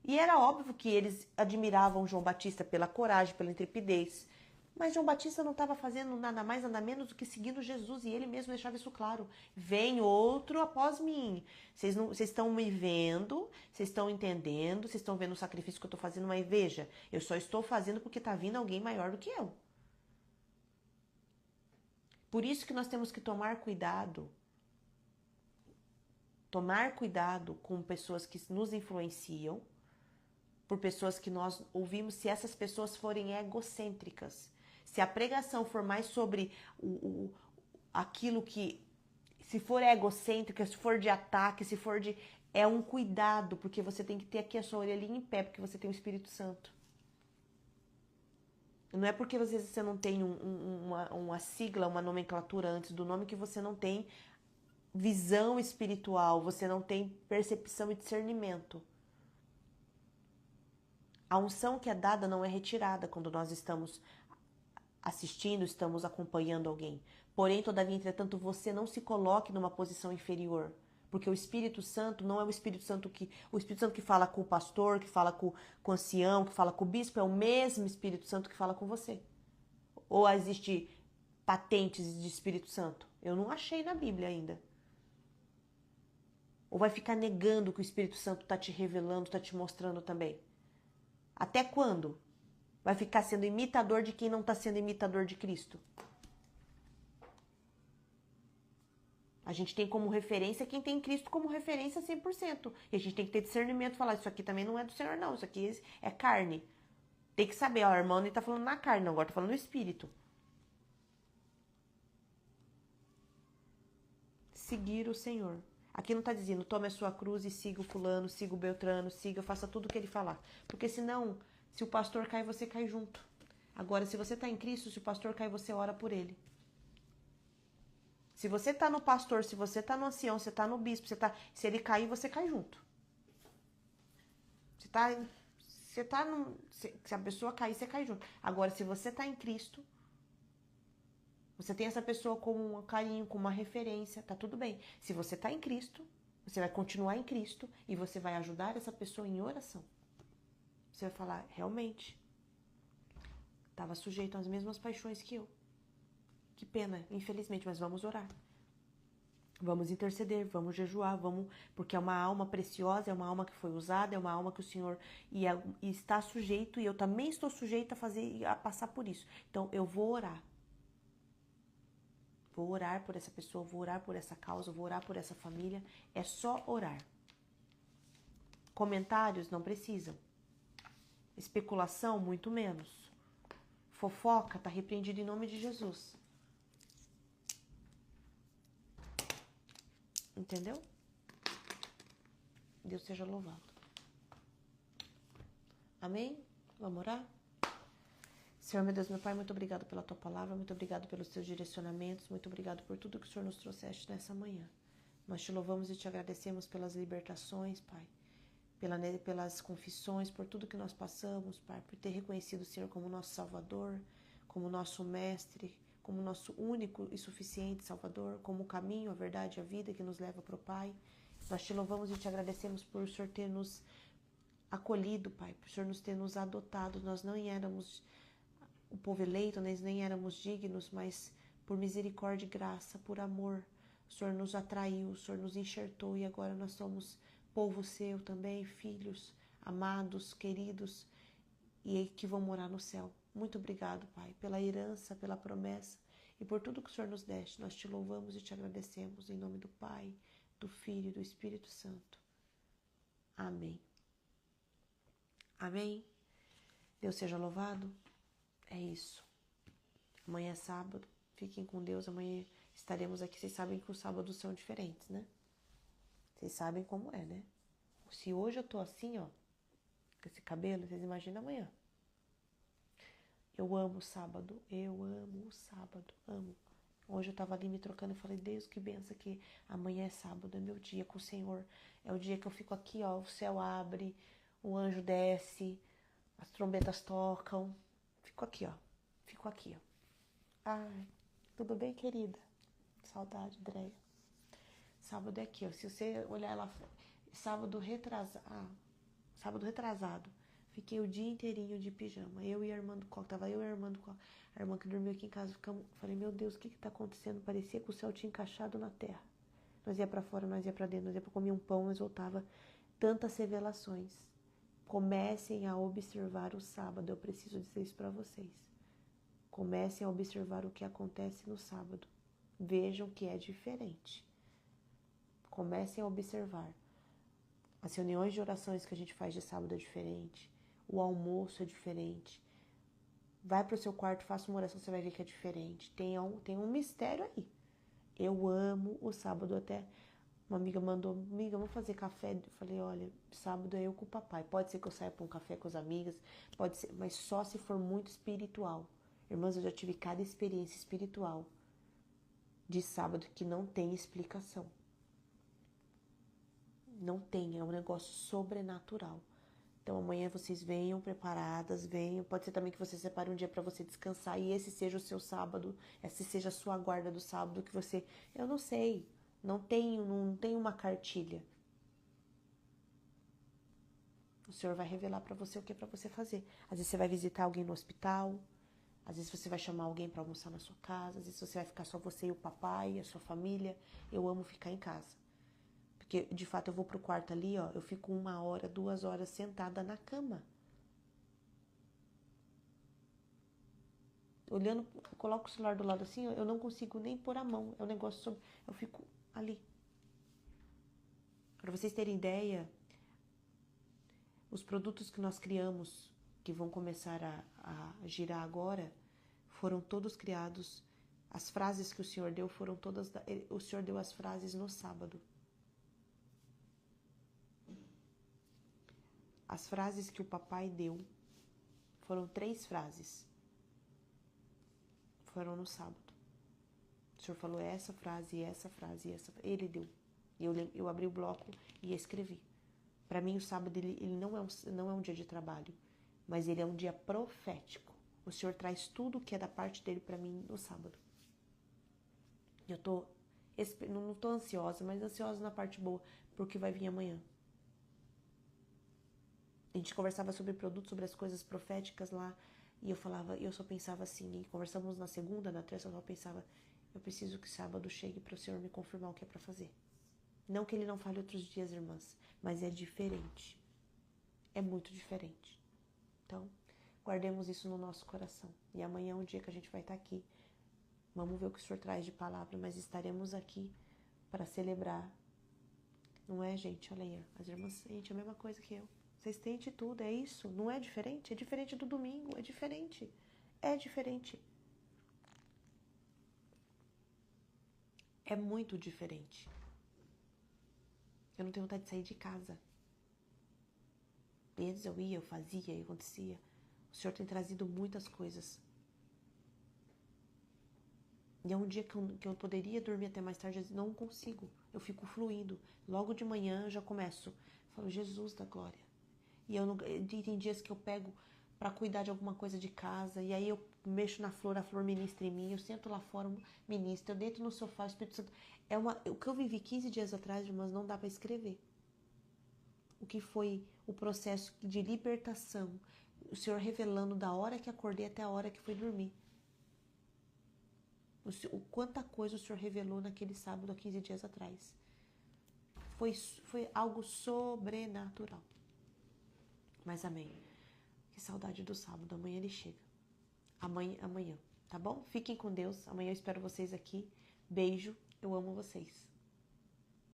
E era óbvio que eles admiravam João Batista pela coragem, pela intrepidez. Mas João Batista não estava fazendo nada mais, nada menos do que seguindo Jesus. E ele mesmo deixava isso claro. Vem outro após mim. Vocês estão me vendo, vocês estão entendendo, vocês estão vendo o sacrifício que eu estou fazendo. Mas veja, eu só estou fazendo porque está vindo alguém maior do que eu. Por isso que nós temos que tomar cuidado. Tomar cuidado com pessoas que nos influenciam, por pessoas que nós ouvimos, se essas pessoas forem egocêntricas. Se a pregação for mais sobre aquilo que, se for egocêntrica, se for de ataque, se for de... É um cuidado, porque você tem que ter aqui a sua orelhinha em pé, porque você tem o Espírito Santo. Não é porque às vezes você não tem uma sigla, uma nomenclatura antes do nome que você não tem visão espiritual, você não tem percepção e discernimento. A unção que é dada não é retirada quando nós estamos assistindo, estamos acompanhando alguém. Porém, todavia, entretanto, você não se coloque numa posição inferior. Porque o Espírito Santo não é o Espírito Santo que fala com o pastor, que fala com o ancião, que fala com o bispo, é o mesmo Espírito Santo que fala com você. Ou existe patentes de Espírito Santo? Eu não achei na Bíblia ainda. Ou vai ficar negando que o Espírito Santo está te revelando, está te mostrando também? Até quando? Vai ficar sendo imitador de quem não está sendo imitador de Cristo? A gente tem como referência quem tem Cristo como referência 100%. E a gente tem que ter discernimento e falar, isso aqui também não é do Senhor, não. Isso aqui é carne. Tem que saber, ó, irmão, ele está falando na carne, não, agora está falando no Espírito. seguir o Senhor. Aqui não está dizendo, tome a sua cruz e siga o fulano, siga o Beltrano, faça tudo o que ele falar. Porque senão, se o pastor cai, você cai junto. Agora, se você está em Cristo, se o pastor cai, você ora por ele. Se você está no pastor, se você está no ancião, você está no bispo, se ele cair, você cai junto. Se a pessoa cair, você cai junto. Agora, se você está em Cristo, você tem essa pessoa com um carinho, com uma referência, tá tudo bem. Se você está em Cristo, você vai continuar em Cristo e você vai ajudar essa pessoa em oração. Você vai falar, realmente, estava sujeito às mesmas paixões que eu. Que pena, infelizmente, mas vamos orar. Vamos interceder, vamos jejuar, porque é uma alma preciosa, é uma alma que foi usada, é uma alma que o Senhor e está sujeito, e eu também estou sujeita a passar por isso. Então, eu vou orar. Vou orar por essa pessoa, vou orar por essa causa, vou orar por essa família. É só orar. Comentários não precisam. Especulação, muito menos. Fofoca, tá repreendido em nome de Jesus. Entendeu? Deus seja louvado. Amém? Vamos orar? Senhor, meu Deus, meu Pai, muito obrigado pela Tua palavra, muito obrigado pelos Teus direcionamentos, muito obrigado por tudo que o Senhor nos trouxeste nessa manhã. Nós Te louvamos e Te agradecemos pelas libertações, Pai, pelas confissões, por tudo que nós passamos, Pai, por ter reconhecido o Senhor como nosso Salvador, como nosso Mestre, como nosso único e suficiente Salvador, como o caminho, a verdade e a vida que nos leva para o Pai. Nós Te louvamos e Te agradecemos por o Senhor ter nos acolhido, Pai, por o Senhor ter nos adotado. Nós não éramos o povo eleito, nós nem éramos dignos, mas por misericórdia e graça, por amor, o Senhor nos atraiu, o Senhor nos enxertou e agora nós somos povo seu também, filhos, amados, queridos e que vão morar no céu. Muito obrigado, Pai, pela herança, pela promessa e por tudo que o Senhor nos deste. Nós Te louvamos e Te agradecemos em nome do Pai, do Filho e do Espírito Santo. Amém. Amém. Deus seja louvado. É isso. Amanhã é sábado. Fiquem com Deus. Amanhã estaremos aqui. Vocês sabem que os sábados são diferentes, né? Vocês sabem como é, né? Se hoje eu tô assim, ó, com esse cabelo, vocês imaginam amanhã. Eu amo o sábado. Eu amo o sábado. Amo. Hoje eu tava ali me trocando e falei, Deus, que benção que amanhã é sábado, é meu dia com o Senhor. É o dia que eu fico aqui, ó, o céu abre, o anjo desce, as trombetas tocam. Fico aqui, ó. Fico aqui, ó. Ai, tudo bem, querida? Saudade, Andréia. Sábado é aqui, ó. Se você olhar lá, sábado retrasado. Fiquei o dia inteirinho de pijama. Eu e a irmã do Coca. Tava eu e a irmã do Coca. A irmã que dormiu aqui em casa. Falei, meu Deus, o que tá acontecendo? Parecia que o céu tinha encaixado na terra. Nós ia pra fora, nós ia pra dentro, nós ia pra comer um pão, nós voltava. Tantas revelações. Comecem a observar o sábado. Eu preciso dizer isso pra vocês. Comecem a observar o que acontece no sábado. Vejam que é diferente. Comecem a observar. As reuniões de orações que a gente faz de sábado é diferente. O almoço é diferente. Vai para o seu quarto, faça uma oração, você vai ver que é diferente. Tem um mistério aí. Eu amo o sábado. Até uma amiga mandou, amiga, vamos fazer café? Eu falei, olha, sábado é eu com o papai. Pode ser que eu saia para um café com as amigas, pode ser, mas só se for muito espiritual. Irmãs, eu já tive cada experiência espiritual de sábado que não tem explicação. Não tem, é um negócio sobrenatural. Então amanhã vocês venham preparadas, venham. Pode ser também que você separe um dia para você descansar e esse seja o seu sábado, essa seja a sua guarda do sábado que você... Eu não sei, não tenho uma cartilha. O Senhor vai revelar para você o que é para você fazer. Às vezes você vai visitar alguém no hospital, às vezes você vai chamar alguém para almoçar na sua casa, às vezes você vai ficar só você e o papai, a sua família. Eu amo ficar em casa. Porque, de fato, eu vou pro quarto ali, ó, eu fico 1 hora, 2 horas sentada na cama. Olhando, eu coloco o celular do lado assim, eu não consigo nem pôr a mão. É um negócio sobre... Eu fico ali. Para vocês terem ideia, os produtos que nós criamos, que vão começar a girar agora, foram todos criados As frases que o Senhor deu foram todas... O Senhor deu as frases no sábado. As frases que o papai deu foram 3 frases. Foram no sábado. O Senhor falou essa frase, essa frase, essa... Ele deu. Eu abri o bloco e escrevi. Para mim, o sábado ele não é um dia de trabalho, mas ele é um dia profético. O Senhor traz tudo que é da parte dele para mim no sábado. Não tô ansiosa, mas ansiosa na parte boa, porque vai vir amanhã. A gente conversava sobre produtos, sobre as coisas proféticas lá, e eu só pensava assim, e conversamos na segunda, na terça, eu só pensava, eu preciso que sábado chegue para o Senhor me confirmar o que é para fazer. Não que ele não fale outros dias, irmãs, mas é diferente. É muito diferente. Então, guardemos isso no nosso coração. E amanhã é um dia que a gente vai estar aqui. Vamos ver o que o Senhor traz de palavra, mas estaremos aqui para celebrar. Não é, gente? Olha aí, as irmãs, gente, é a mesma coisa que eu. Vocês têm de tudo, é isso? Não é diferente? É diferente do domingo, é diferente. É diferente. É muito diferente. Eu não tenho vontade de sair de casa. E antes eu ia, eu fazia e acontecia. O Senhor tem trazido muitas coisas. E é um dia que eu poderia dormir até mais tarde, não consigo. Eu fico fluindo. Logo de manhã eu já começo. Falo, Jesus da glória. E tem dias que eu pego para cuidar de alguma coisa de casa, e aí eu mexo na flor, a flor ministra em mim, eu sento lá fora, ministra, eu deito no sofá, o Espírito Santo. O que eu vivi 15 dias atrás, irmãs, não dá para escrever. O que foi o processo de libertação, o Senhor revelando da hora que acordei até a hora que fui dormir. Quanta coisa o Senhor revelou naquele sábado há 15 dias atrás. Foi algo sobrenatural. Mas amém. Que saudade do sábado. Amanhã ele chega. Amanhã, tá bom? Fiquem com Deus. Amanhã eu espero vocês aqui. Beijo. Eu amo vocês.